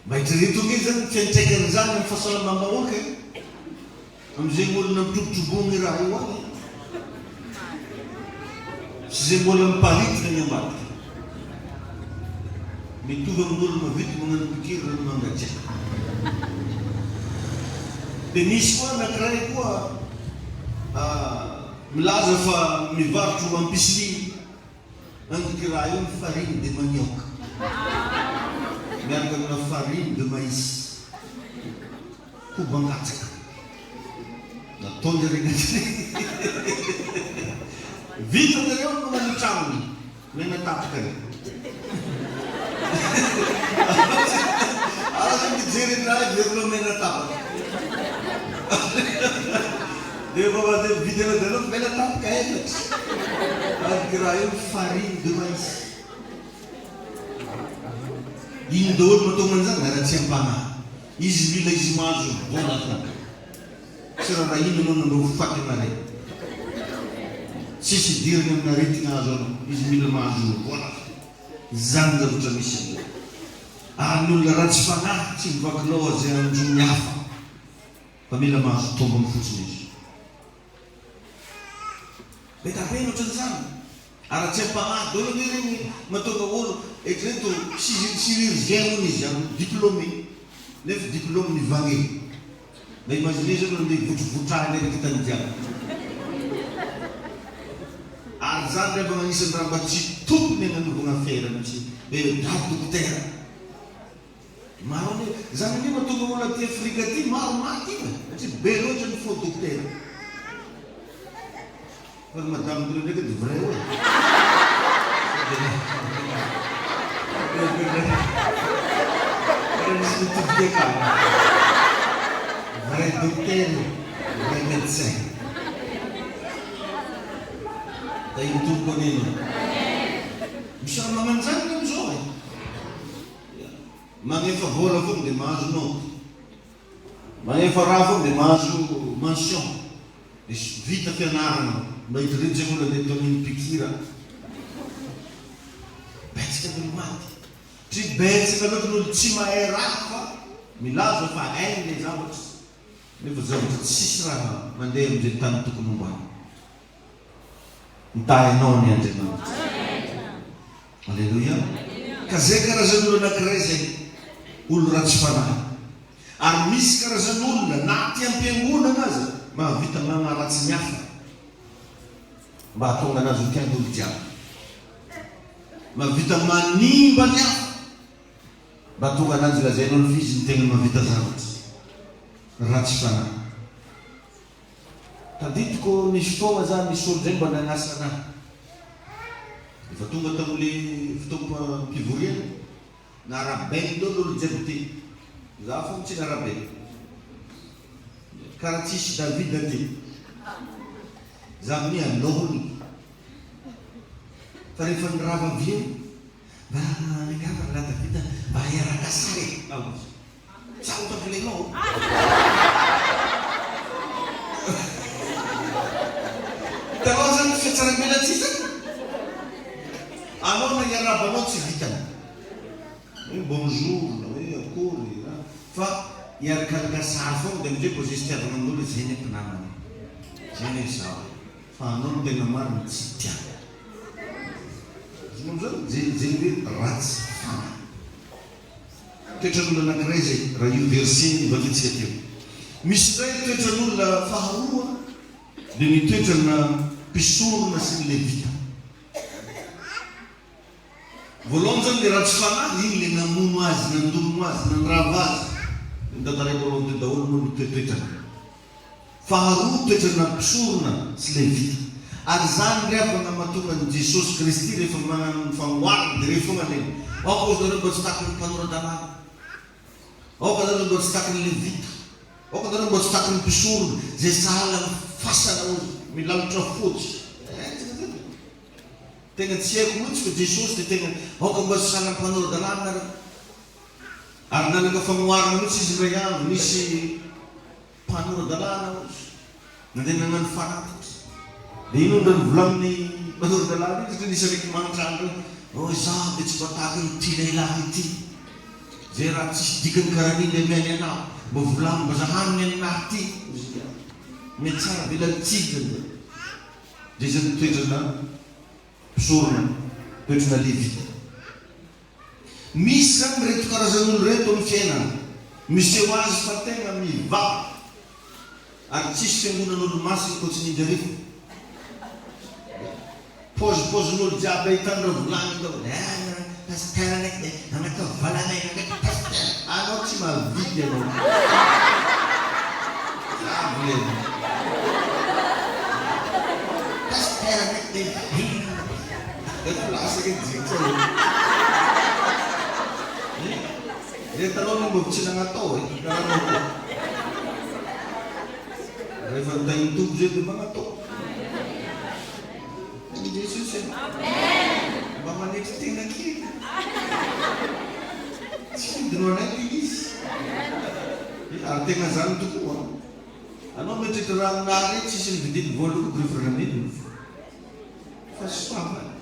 Mba hitreretongy izy zany fiantraikany zany amin'ny fahasalamam-bahoaka am'izay olona mitrobotrobony raha io any. Sy zay mbola mipalitina ny ambadika. Mitovy amin'olo maventy magnano pikiry rano mangatsiaka. Dia misy koa anankiray koa milaza fa mivarotro ampisiny andriky raha io ny farine de manioc miaraka amina farine de maïs kobangatsaka nataony regny vita nareo magnano tragno mena tapaka regny aza mijery raha verilo mena tapaka dia baba dia vidina dela mena tapaka efatra andriky raha io farine de maïs iny daholo matonga an'izany raha-tsy ampanahy izy mila izy mahazo vola fa sy raha ino anao nanao faty anareo tsisy diriny aminaretigna azo anao izy mila mahazo vola zany zavatra misy ary olona raha tsy fanahy tsy mivakinao azay andro ny hafa fa mila mahazo tombony fotsiny izy betapena ohatran'izany ary tsy ampanahy daholo hoe regny matonga olo eto chirurgien hono izy diplômé nefa diplôme nivange mba imagine zao nandeha votrovotrahany reky tany jiaby ary zany rehefa magnisan'ny raha mba tsy tompony agnanovana affaire mihitsy hoe dabo dokotera maro ane zany ane matonga olo aty Afrika aty maro maty iva satria be loatra ny faux dokotera fa madame dolo ndraiky de vrai hoe misy mitobika akany vrai docteur vrai médecin da iny tomboko an'ino misy raha magnano zany am'izao e magnefa vola foagna dia mahazo note magnefa raha foagna dia mahazo mention dia vita fianarana mba hitireny zay olo andeha taon'iny pikira betsaka n'olo maty tsy betsaka loatran'olo tsy mahay raha fa milaza fa hainy le zavatra nefa zavatra tsisy raha mandeha am'izay tany tokony hombany mitahinao ny Andriamanitra alleluia ka zay karazan'olo anankiray zay olo ratsy fanahy ary misy karazan'olona na ty am-piangonana aza mahavita magnaratsy ny hafa mba hatonga anazy ho tian'olo jiaby mahavita manimba ny hafa mba hatonga anazy lazain'olo fizy ny tegna mahavita zavatra ratsy fanahy taditiko nisy fotoagna zany nisy olo zay mba nagnasa anahy efa tonga tamin'le fotoagna mpivoriana narabainy daholo olo jiaby ty za fogna tsy narabainy karaha tsisy Davida ty za amin'ny alohany fa rehefa nirava avy eo mba nigava la Davida mba hiaraka sare tsao tafilenao tanao zany fiatsaram-bela tsy zany anao na hiarabanao tsy vitany hoe bonjour na hoe akory fa iarakaraka sary foana dia amin'izay vao zay tiavana amin'olo izay ny ampinamana zay ny izao fa anao no tena marina tsy tiana zay hoe ratsy fana toetran'olona anankiray zay raha io verset nivakintsika teo misy iray toetran'olona faharoa dia ny toetrana mpisorona sy ny levita voalohany zany le ratsy fanahy iny le namono azy nandono azy nanrava azy nitantaraiko aloha teo daholo moa ny toetrana faharoa toetrana mpisorona sy levita ary zany rehefa namatonga ny Jesosy Kristy rehefa manano fanoarana dia rehefa fonga le ao ka zareo mba tsy taky ny mpanorandalana ao ka zareo mba tsy taky ny levita ao ka zareo mba tsy taky ny mpisorona zay sahala fasana ozy milalitra fotsy tegna tsy haiko mihitsy fa Jesosy dia tegna ao ka mba tsy sahala ny mpanorandalana ary nanaka fanoarana mihitsy izy iray andro misy mpanorandalana ozy nandeha nagnano fanatitra dia ino ndra nivolaminy mpanorandalana iny satria nisy raiky manotrandro o zaho dia tsy voatahaka ity lehilahy ity zay raha tsisy dikany karan'iny le miainy anao mba volamy mba zahaniny aminahy ity mety tsara velanitsidina dia zany toetrana mpisorona toetrana levita misy zany reto karazan'olo reto amin'ny fiainana miseho azy fa tegna mivava ary tsisy fiangonan'olo masina ko tsy ninjarifa pôzipozin'olo jiaby ahitany raha volany dao pasteur ndraiky dia anatao valanay ndraiky pasteur anao tsy mahavidy anao avoleny pasteur ndraiky dia lasaka jiksa rehefa anao no mba tsy nagnatao rehefa nitahiny tombo zay dia magnatao Jesús mba manetry tegna kely tsy fidinoanay izy ary tegna zany tokoa anao metrety raha aminahy reky tsisy ny vidiny voaloko referameny fa soavany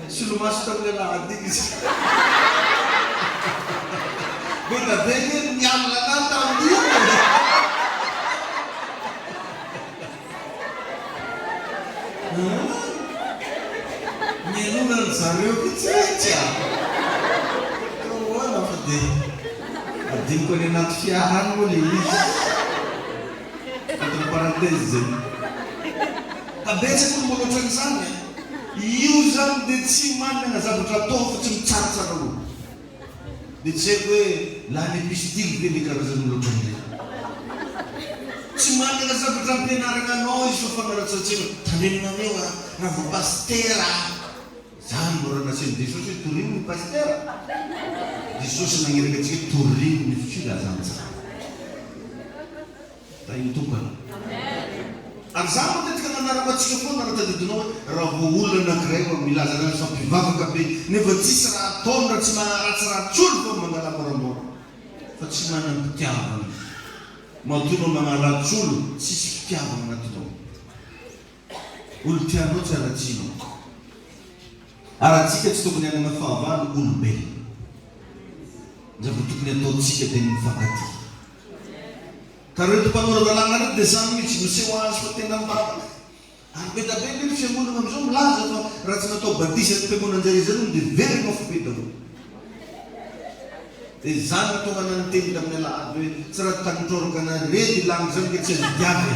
solomaso tamin'ny alahady izy bota be ny miamina anahy tamin'io nyenonany zareo kitsitsya oana fa dia adiniko any anaty fiahany moa le izy entre parenthèse zany abetsaka mbola ohatran'izany io zany dia tsy manana zavatra atao fa tsy mitsaratsara olo dia tsy haiko hoe laha ny epistily ve le karazan'olo ohatran'izay tsy manana zavatra ampianarana anao izy fa fanaratsatsia tanenananeo raha vo pastera zany mora naseny Jesosy hoe torino ny pastera Jesosy nagniraka atsika torino ny filazany tsara da iny tompana ary zany matetika nanarako atsika foana raha tadidinao raha vo olona anankiray milaza anazy fa mpivavaka be nefa tsisy raha ataony raha tsy manaratsy raha tsolo fa mangala moramora fa tsy manana mpitiavana matonao magnaratsy olo tsisy fitiavana anatinao olo tianao tsy aratsinao ary atsika tsy tokony anana fahavalo olombelo zavatra tokony ataotsika dia ny mifankaty ka reto mpanoradalana reto dia zany mihitsy miseho azy fa tena mivavaka ary be da be le fiangonana am'izao milaza fa raha tsy natao batisa ny fiangonanjare zany dia very mafobe daholo dia zany tonga naniteny tamin'ny alahady hoe tsy raha tagnitrorokana rety langy zany ka tsy azo diavy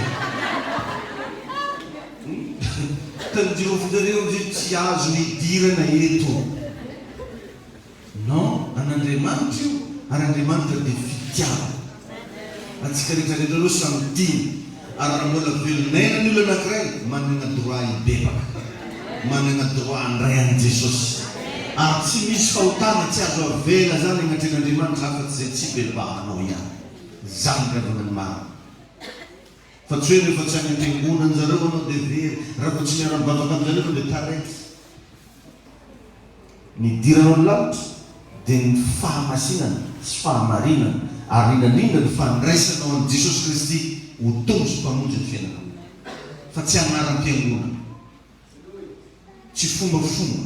tanjirofinjareo zay tsy azo nidirana eto non an'Andriamanitra io ary Andriamanitra dia fitiava atsika rehetrarehetra aloha samy tiny ary raha mbola velonaina ny olo anankiray manana droit hibebaka manana droit handray an' Jesosy ary tsy misy fahotana tsy azo avela zany agnatren'Andriamanitra afa-tsy zay tsy bebahanao ihany zany ravana ny maro fa tsy hoe rehefa tsy any am-piangonany zareo anao dia very raha fa tsy miara-mivavaka amin'izareo dia taraiky nidiranao ny lavitra dia ny fahamasinana sy fahamarinana ary indrindra ny fandraisanao an' Jesosy Kristy ho tongo sy mpamonjy ny fiainanao fa tsy anaram-piangonana tsy fombafomba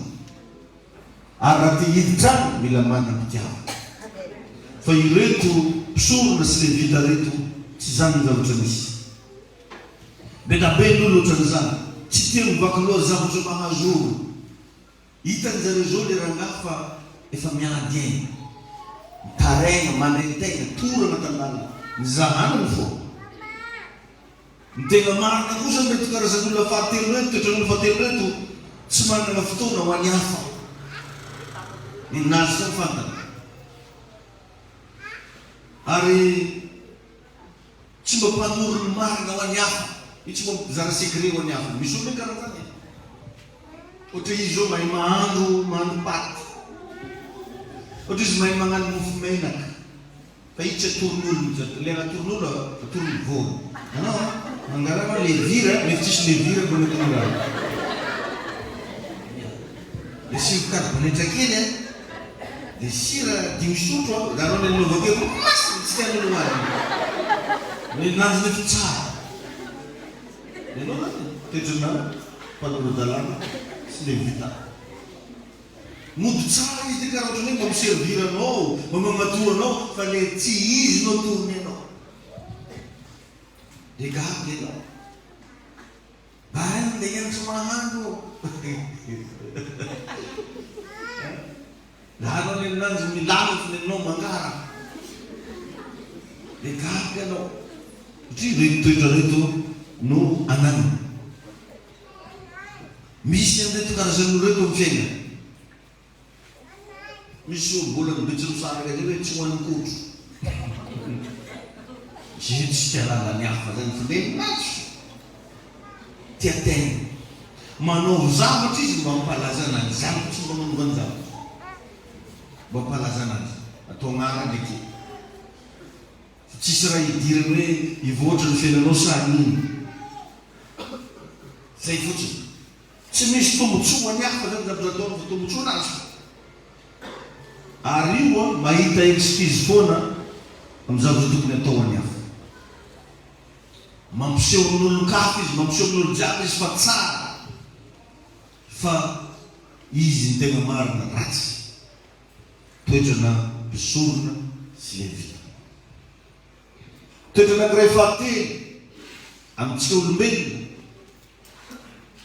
ary raha ty hiditra any mila manam-pitiavana fa ireto mpisorona sy levita reto tsy zany ny zavatra misy benaben'olo ohatran'izany tsy tia mivaky loha zavatra mahazo olo hitan'zareo zao le rangahy fa efa miady aina mitaregna mandren-tegna torana tandalina mizahanany fo ny tegna marina kosa mety karazan'olona fahatelo reto toetran'olo fahatelo reto tsy manana fotoana ho any hafa ninazy sa fantana ary tsy mba mpanorony marina ho any hafa io tsy mba zara sekre ho any hafa misy olo hoe karaha zany ohatra izy zao mahay mahandro paty ohatra izy mahay magnano mofo menaka fa io tsy atoron'olo le atoron'olo atorony vory anao mangarana le vira mety tsisy le vira bonatonogany le sivokarbonatra kely de sira 10 sotro raha le novakeo tsy tian'olo hoany nazy nefa tsara enao tetrana mpanolodalana sy le vita mody tsara izy de karaha ohatran'hoe mba miserviranao mba mamatoanao fa le tsy izy no torony anao de gaby anao bainy le ianatra mahandro lahanao le aminazy milamy fa nenao mangara de gaby anao satria reto toetra reto no ananina misy an'reto karazan'olo reto amin'ny fiaina misy olo mbola mibetsy misaraka zay hoe tsy hoanin-kotro zy tsy tialala ny hafa zany fa le matso tiategna manao zavatra izy mba mampalaza anazy zavatra tsy mba manovany zavatra mba mampalaza anazy atao gnara ndraiky tsisy raha hidirany hoe hivoatra ny fiainanao saniny zay fotsiny tsy misy tombotsoa ny hafa zany zavatra ataony fa tombotsoa anazy ary io a mahita excuse foana amin'ny zavatra tokony atao any hafa mampiseho amin'olon-kafa izy mampiseho amin'olo jiaby izy fa tsara fa izy ny tegna marina ratsy toetrana mpisorona sy levita toetrana ankiray fahatelo amintsika olombelona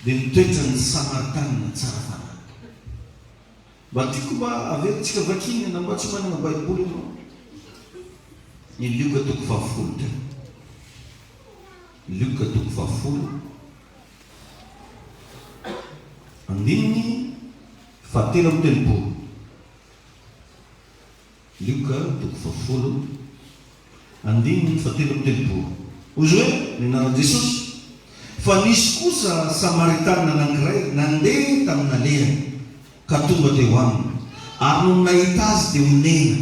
dia mitoetrany samaritanina tsara fanahy mba tiako mba averintsika vakiny na mba tsy manana baiboly ianao ny Luka toko fahafolo tena Luka toko fahafolo andininy fahatelo amby telopolo Luka toko fahafolo andininy fahatelo amby telopolo ozy hoe ny anaran'i Jesosy fa nisy kosa samaritana anankiray nandeha tamina lehany ka tonga teo aminy ary no nahita azy dia onena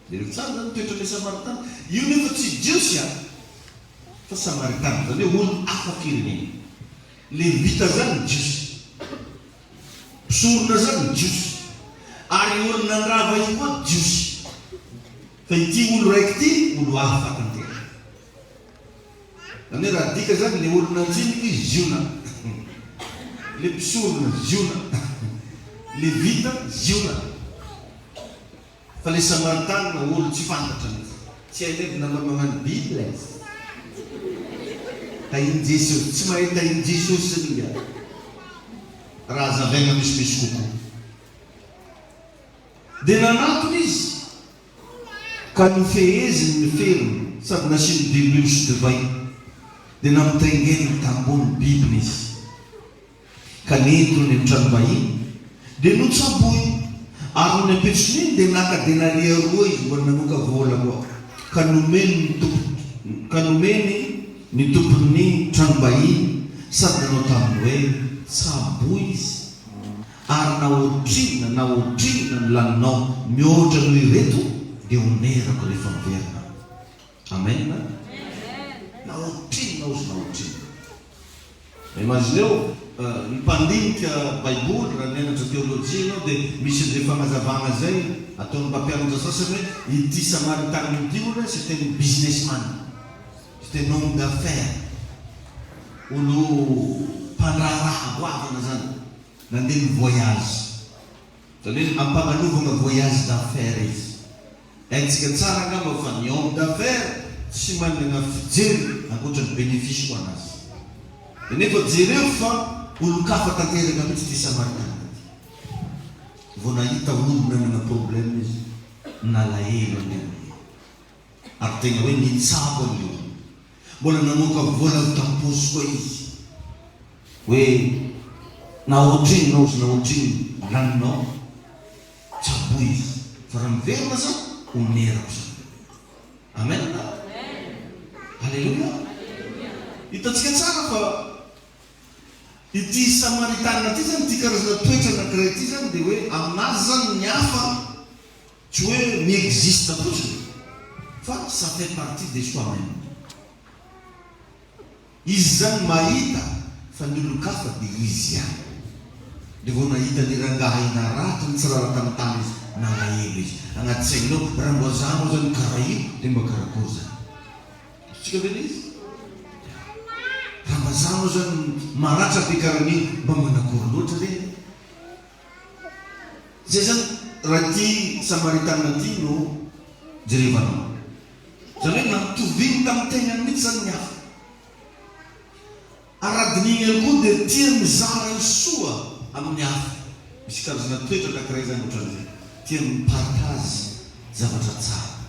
de tsara zany toetrany samaritana io nefa tsy jiosy fa samaritana zany hoe olo hafa firenena levita zany jiosy mpisorona zany jiosy ary olo nandrava io koa jiosy fa ity olo raiky ty olo hafa tantena zany hoe raha dika zany le olo nanjiniky izy ziona le mpisorona ziona le vita ziona fa le samaritana olo tsy fantatra nefa tsy hainevina mba magnano bibla izy tahiny Jesosy tsy mahay tahiny Jesosy ringa raha zavaigna misimisy kokoa dia nanatony izy ka nifeheziny ny feriny sady nasiny dilo sy divay dia namitaingeny tambony bibiny izy ka nentony ny tranom-bahiny dia notsaboy ary no napetrony iny dia nakadenaria roa izy mba nanoka vola koa ka nomeny ny tompony tranom-bahiny sady nanao taminy hoe tsaboy izy ary naotrina ny laninao mihoatra noho ireto dia onerako rehefa miverina amen naotrina ozy naotrina imagineo ny mpandinika baiboly raha nianatra teolojia anao dia misy an'izay fagnazavagna zay ataony mpampianatra sasany hoe ity samaritana ity olo c'était un businessman c'était un homme d'affaires olo mpandraharaha goavana zany nandeha ny voyage zany hoe ampagnanovana voyage d'affaires izy Haintsika tsara angamba fa ny homme d'affaires tsy manana fijery ankoatran'ny bénéfice ho anazy. Nefa jereo fa olon-kafa tanteraka mihitsy ty Samaritana. Vao nahita olona nana problème izy nalahelo any aminy. Ary tegna hoe nitsabo any io. Mbola namoaka vola tampozy koa izy. Hoe nahoatrino laninao tsabo izy. Fa raha miverina zao omerako zao. Amen. Halleluja. Hitantsika tsara fa ity Samaritana ty zany, ty karazana toetra anankiray ty zany dia hoe aminazy zany ny hafa tsy hoe miexiste fotsiny fa ça fait partie de soi-même. Izy zany mahita fa ny olon-kafa dia izy ihany. Dia vao nahita ny rangahy naratra ny tsirara tamin'ny tany izy nalahelo izy. Anaty sainao raha mbo zany zany karaha io dia mba karakory zany. Tsika vena izy raha mba zany zany maratra be karan'io mba manakory loatra re. Zay zany raha ty Samaritana ty no jerevanao. Zany hoe nampitoviny tamin'ny tegnany mihitsy zany ny hafa. Aradin'igny ihany koa dia tia mizara ny soa amin'ny hafa. Misy karazana toetra anankiray zany ohatran'izay. Tia mipartazy zavatra tsara.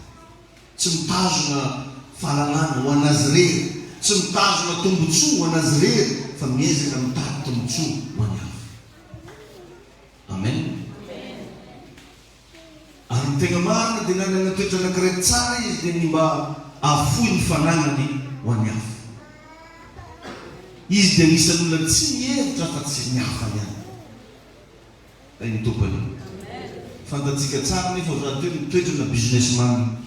Tsy mitazona fahalalana ho anazy rery, tsy mitazona tombotsoa ho anazy rery, fa miezaka mitady tombotsoa ho any hafa. Amen. Ary ny tegna marina dia nanana toetra anankiray tsara izy dia ny mba afohy ny fanagnany ho any hafa. Izy dia anisan'ny olona tsy mihevitra fa tsy ny hafa ihany. Ay ny tompony. Fantatsika tsara nefa raha teo ny toetra na businessman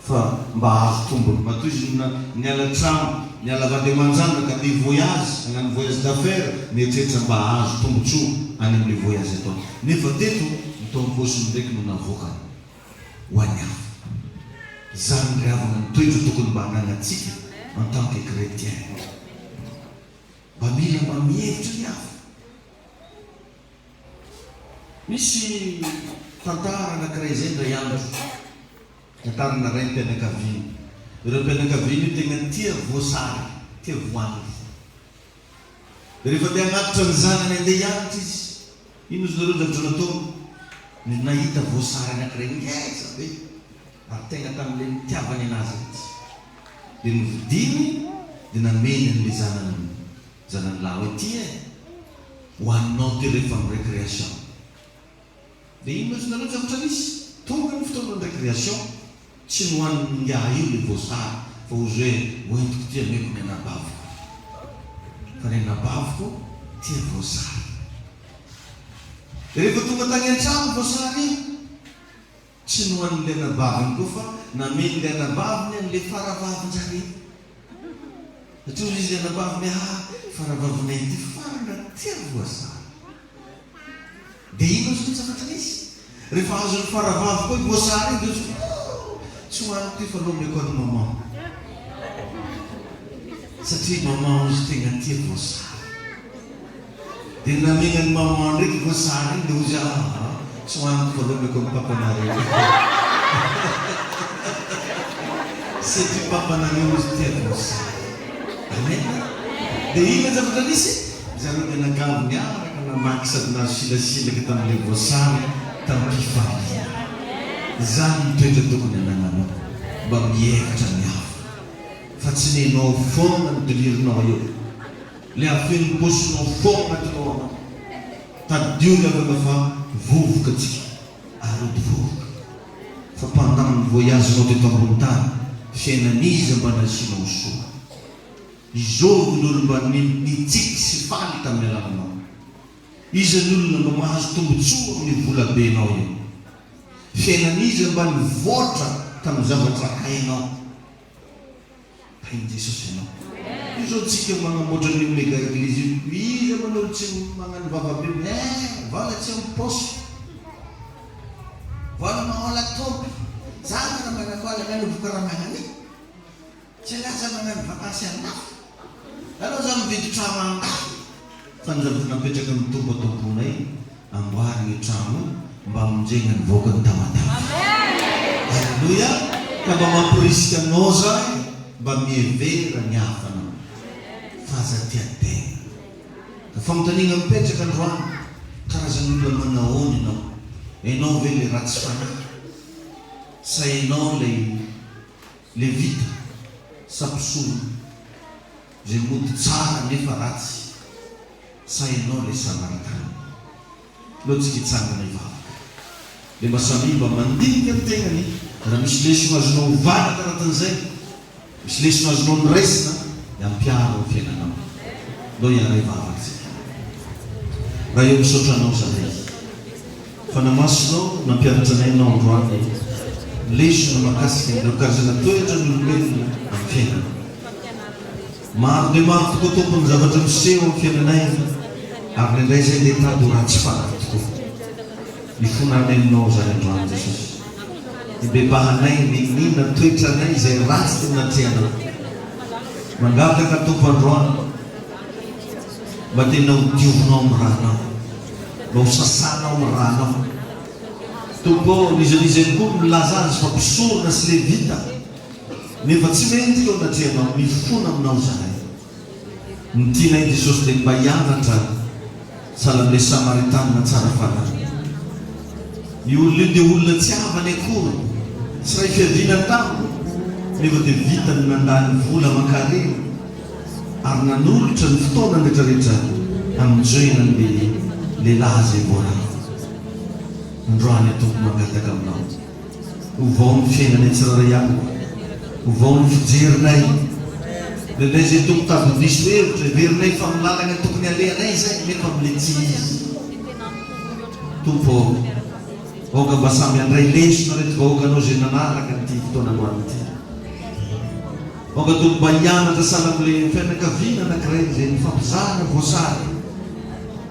fa mba azo tombony. Matoa izy niala trano, niala avy aman-janona ka dia voyage, hagnano voyage d'affaires, mieritreritra mba azo tombotsoa any amin'ny voyage atao. Nefa teto ny tombosiny ndraiky no navoakany ho any hafa. Zany ry havana ny toetra tokony mba hananatsika en tant que chrétien. Mba mila mba mihevitra ny hafa. Misy tantara anankiray zay ndray andro. Tantarana ray mpianakaviana. Ireo mpianakaviana io tegna tia voasary, tia voangy. Rehefa dia hanatitra ny zanany andeha hianatra izy, ino izy nareo zavatra nataony? Nahita voasary anankiray ngeza be. Ary tegna tamin'ilay nitiavany anazy mihitsy. Dia nividiny dia nameny an'ilay zanany lahy hoe ty hoaninao ty rehefa amin'ny récréation. Dia ino izy nareo zavatra nisy? Tonga ny fotoanan'ny récréation, tsy nohaniny ngaha io le voasary fa ozy hoe hoentiko ty ameko ny anabaviko. Fa ny anabaviko tia voasary. Rehefa tonga tany an-trano voasary io, tsy nohan'ilay anabaviny koa fa namen'ilay anabaviny an'ilay faravavin-jany. Satria izy anabaviny faravavinay ty farana tia voasary. Dia ino izy zavatra nisy? Rehefa azo ny faravavy koa voasary iny dia tsy hohaniko ty fa lomeko any maman. Satria maman izy tegna tia voasary. Dia namenany maman ndraiky voasary iny dia ozy tsy hohaniko fa lomeko amin'ny papanareo. Satria papanareo izy tia voasary. Amen. Dia ino zavatra nisy? Zareo mianakavy miaraka namaky sady nasilasilaka tamin'ilay voasary tamin'ny mpifaliana. Zany ny toetra tokony anananao, mba mihevitra ny hafa. Fa tsy nenao foana ny delirinao eo. Le afen'ny posinao foana atinao anao. Tadio ny avana fa vovoka tsika, arody vovoka. Fa pendant ny voyagenao teto ambony tany, fiainan'izy mba nasinao soa. Izôvy ny olo mba nitsiky sy faly tamin'ny alalanao. Izy ny olona mba mahazo tombotsoa amin'ny volabenao io. Fiainan'izy mba nivoatra tamin'ny zavatra hainao. Hain'i Jesosy ianao. Izao tsika manamoatra ny mega eglizy io. Izy manolo tsy magnano vavabe. Vala tsy amin'ny posy. Vala mahola tompy. Zany na manakoala ngano vokaramanany. Tsy laza magnano vakasy anafo. Alao za mividy trano angaha. Fa ny zavatra napetraka amin'ny tombo atomponay, amboary ny trano, mba hamonjena ny voakany tamatama. Halleluia. Ka mba mampirisika anao zany mba mievera ny hafanao fahazatian-tena. Ka famotanina mipetraka androany karazany olona manahoana ianao. Hainao ve le ratsy fanahy? Sa hainao le vita sampisorona zay mody tsara nefa ratsy? Sa hainao le samaritany? Loatsika hitsangana ivavaka. Le masami mba mandinika ny tegnany raha misy lesona azonao hovana karatan'izay, misy lesona azonao nyresina dia ampiaro ny fiainanao. Lo iara ivavaka tsika. Raha eo misaotra anao zany fa namasinao nampianatra anainao androany lesona makasika ireo karazana toetra ny olombelona amin'ny fiainana. Maro dia maro tokoa tompony zavatra miseho amin'ny fiainanay, ary nendray zay dia tady ho ratsy fanahy tokoa. Mifonanay aminao zany androany Jesosy. Ibebahanay ninina toetra anay izay ratsy teo natrehanao. Mangavaka ka tompo androany mba tena ho diovinao amin'ny rahanao, mba ho sasanao amin'ny rahanao. Tompo nizanizany koa milaza azy fa mpisorona sy le vita nefa tsy mety eo natrehanao, mifona aminao zany. Ny tianay Jesosy dia mba hianatra sahala amin'ilay Samaritanina tsara fanahy. Io olona io dia olona tsy avany akory, tsy raha fiaviana tamiko nefa dia vita ny nandany vola aman-karena ary nanolotra ny fotoana rehetrarehetra hamonjena ny lehilahy zay voarahana. Androany atoko mangataka aminao, ovao ny fiainanay tsiraray amiko, ovao ny fijerinay. Nendray zay tompo tavy diso hevitra heverinay fa milalana tokony alehanay zay nefa amile tsy izy. Tompo aoka mba samy andray lesona rehetra vahoakanao zay nanaraka nyty fotoana androany ity. Aoka tompo mba hianatra sahala amile fianakaviana anankiray zay nifampizahana voasary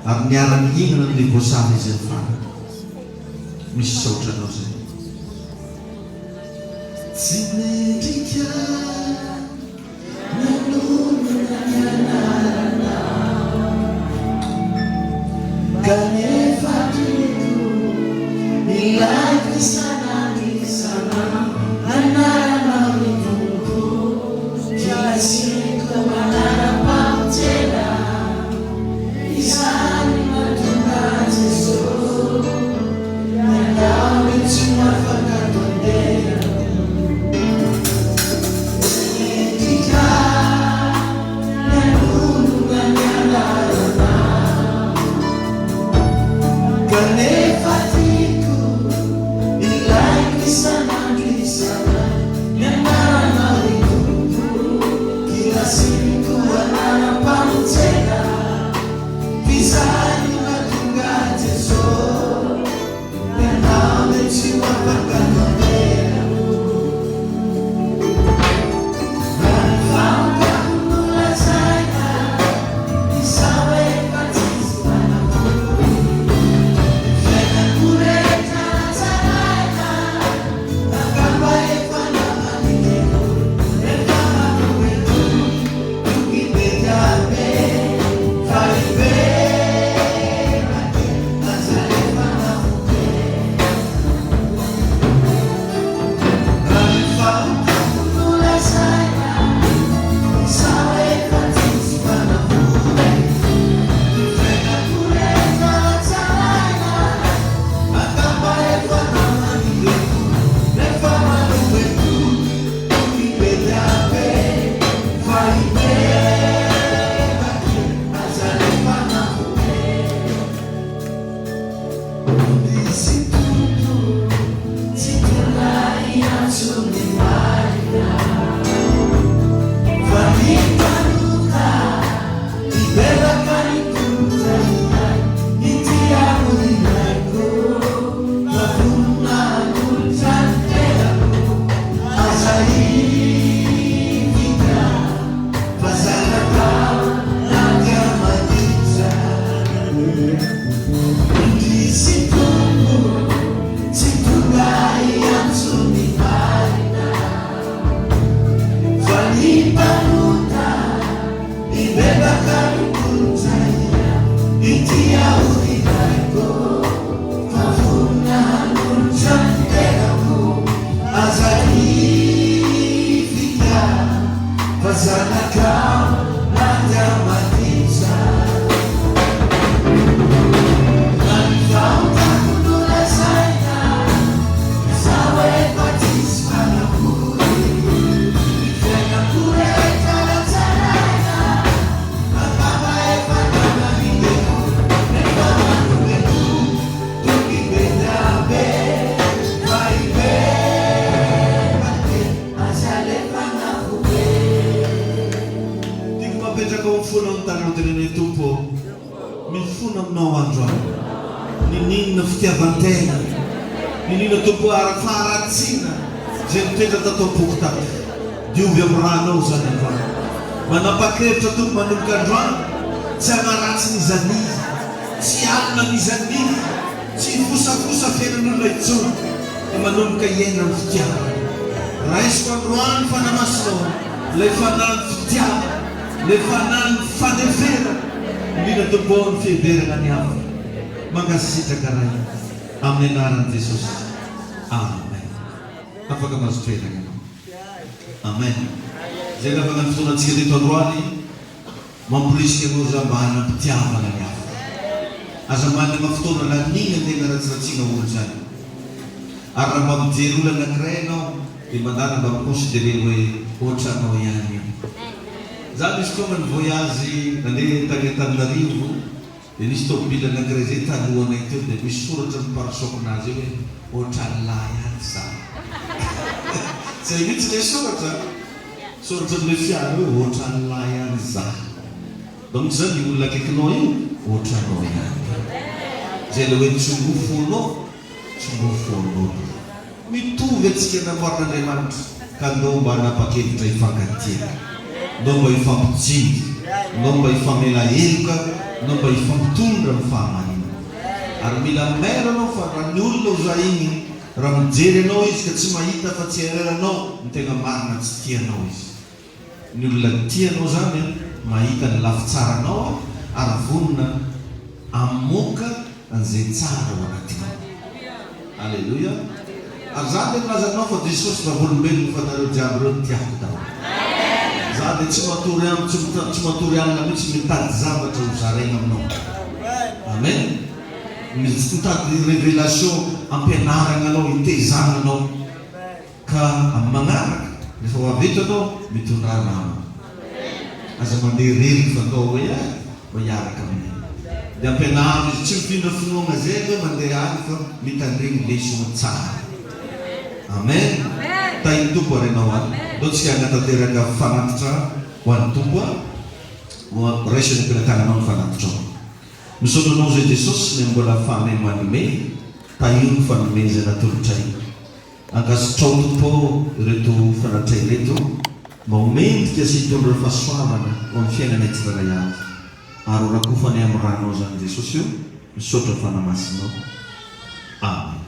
ary niara-mihinana n'le voasary izy ny fana. Misy saotra anao zay. Tsy mendrika nanomana ny anaranao kanefa triko ilay fisananisana anaranao ny tompo kilasiko manara-pamotena izany mahatonga Jesosy miandao tsy afaka tondena. Aku zanakao mandramatisa nanifautakudula saina sawepatis manakuri ifenakuretalatarana mababa efananamigeku nefamanumeku tukibedabe vaibe mate azalefanakube tikumapetraka mifona amintany tenene tompo mifona aminao androany ninina fitiavantena ninina tompo arafaratsina zay mitendra tataopoky tato diovy amin'ny ranao zany androany manapa-kevitra tompo manomboka androany tsy hanaratsy ny zanizy tsy alina ny zanizy tsy fosafosa fiainan'olona itsony dia manomboka iaina ny fitiavana raisiko androany fanamasinao lay fanany fitiavana lay fanany fanefera indrindra tompo ao ny fiheverana ny hafa mangasitraka raha amin'ny anaran'i Jesosy. Amen. Afaka mahazo toerana ianao. Amen. Zay ny afaka ny fotoanantsika teto androany mamporisika anao za mba hanampitiavana ny hafa. Aza manana fotoana laniny antegna ratsiratsiana olo zany. Ary raha mba mijery olo anankiray ianao dia mandana mba miconsidere hoe ohatra anao ihany io. Za misy fotoana ny voyage nandeha tany Antananarivo dia nisy tômôbily anankiray zay talohanay teo dia misy soratra ny parasokonazy eo hoe ohatra lahy ihany za. Zay mihitsy ilay soratra amin'ilay fiara hoe ohatra lahy ihany za. Donc zany olona akaikinao io ohatra anao ihany. Zay ilay hoe tsongofonao tsongofonao. Mitovy antsika namboarin'Andriamanitra ka ndao mba hanapa-kevitra hifankatiana, ndao mba hifampijingy, ndao mba hifamela heloka, ndao mba hifampitondra ny fahamanina. Ary mila mairo anao fa raha ny olona za igny raha mijery anao izy ka tsy mahita fa tsy areranao ny tegna marina tsy tianao izy. Ny olona tianao zany mahita ny lafitsaranao ary vonona amoka an'izay tsara ao anatinao. Alleluia. Ary za dia milaza anao fa Jesosy vavolombelona fa nareo jiaby reo tiako daholo. Za dia tsy matory alina mihitsy mitady zavatra ho zaraigna aminao. Amen. Mitady révélation ampianarana anao hitezana anao ka amin'ny magnaraka rehefa ho aveto anao mitondra rano. Aza mandeha rery fa atao hoe mba hiaraka aminay. Dia ampianarina izy tsy mifindra finoana zay hoe mandeha any fa mitandregny leson tsara. Amen. Tainy tompo arenao any. Ndao tsika hanatanteraka fanatitra ho an'ny tompo raisiny ampianakananao ny fanatitra ao. Misaotranao zay Jesosy ny mbola fahame manome taio ny fanomezana tolotray. Ankasitrao tompo ireto fanatray ireto mba homendrika sy hitondra fahasoavana ho amin'ny fiainana tsirairay avy. Ary ho rakofany amin'ny ranao zany Jesosy io misaotra fanamasinao. Amen.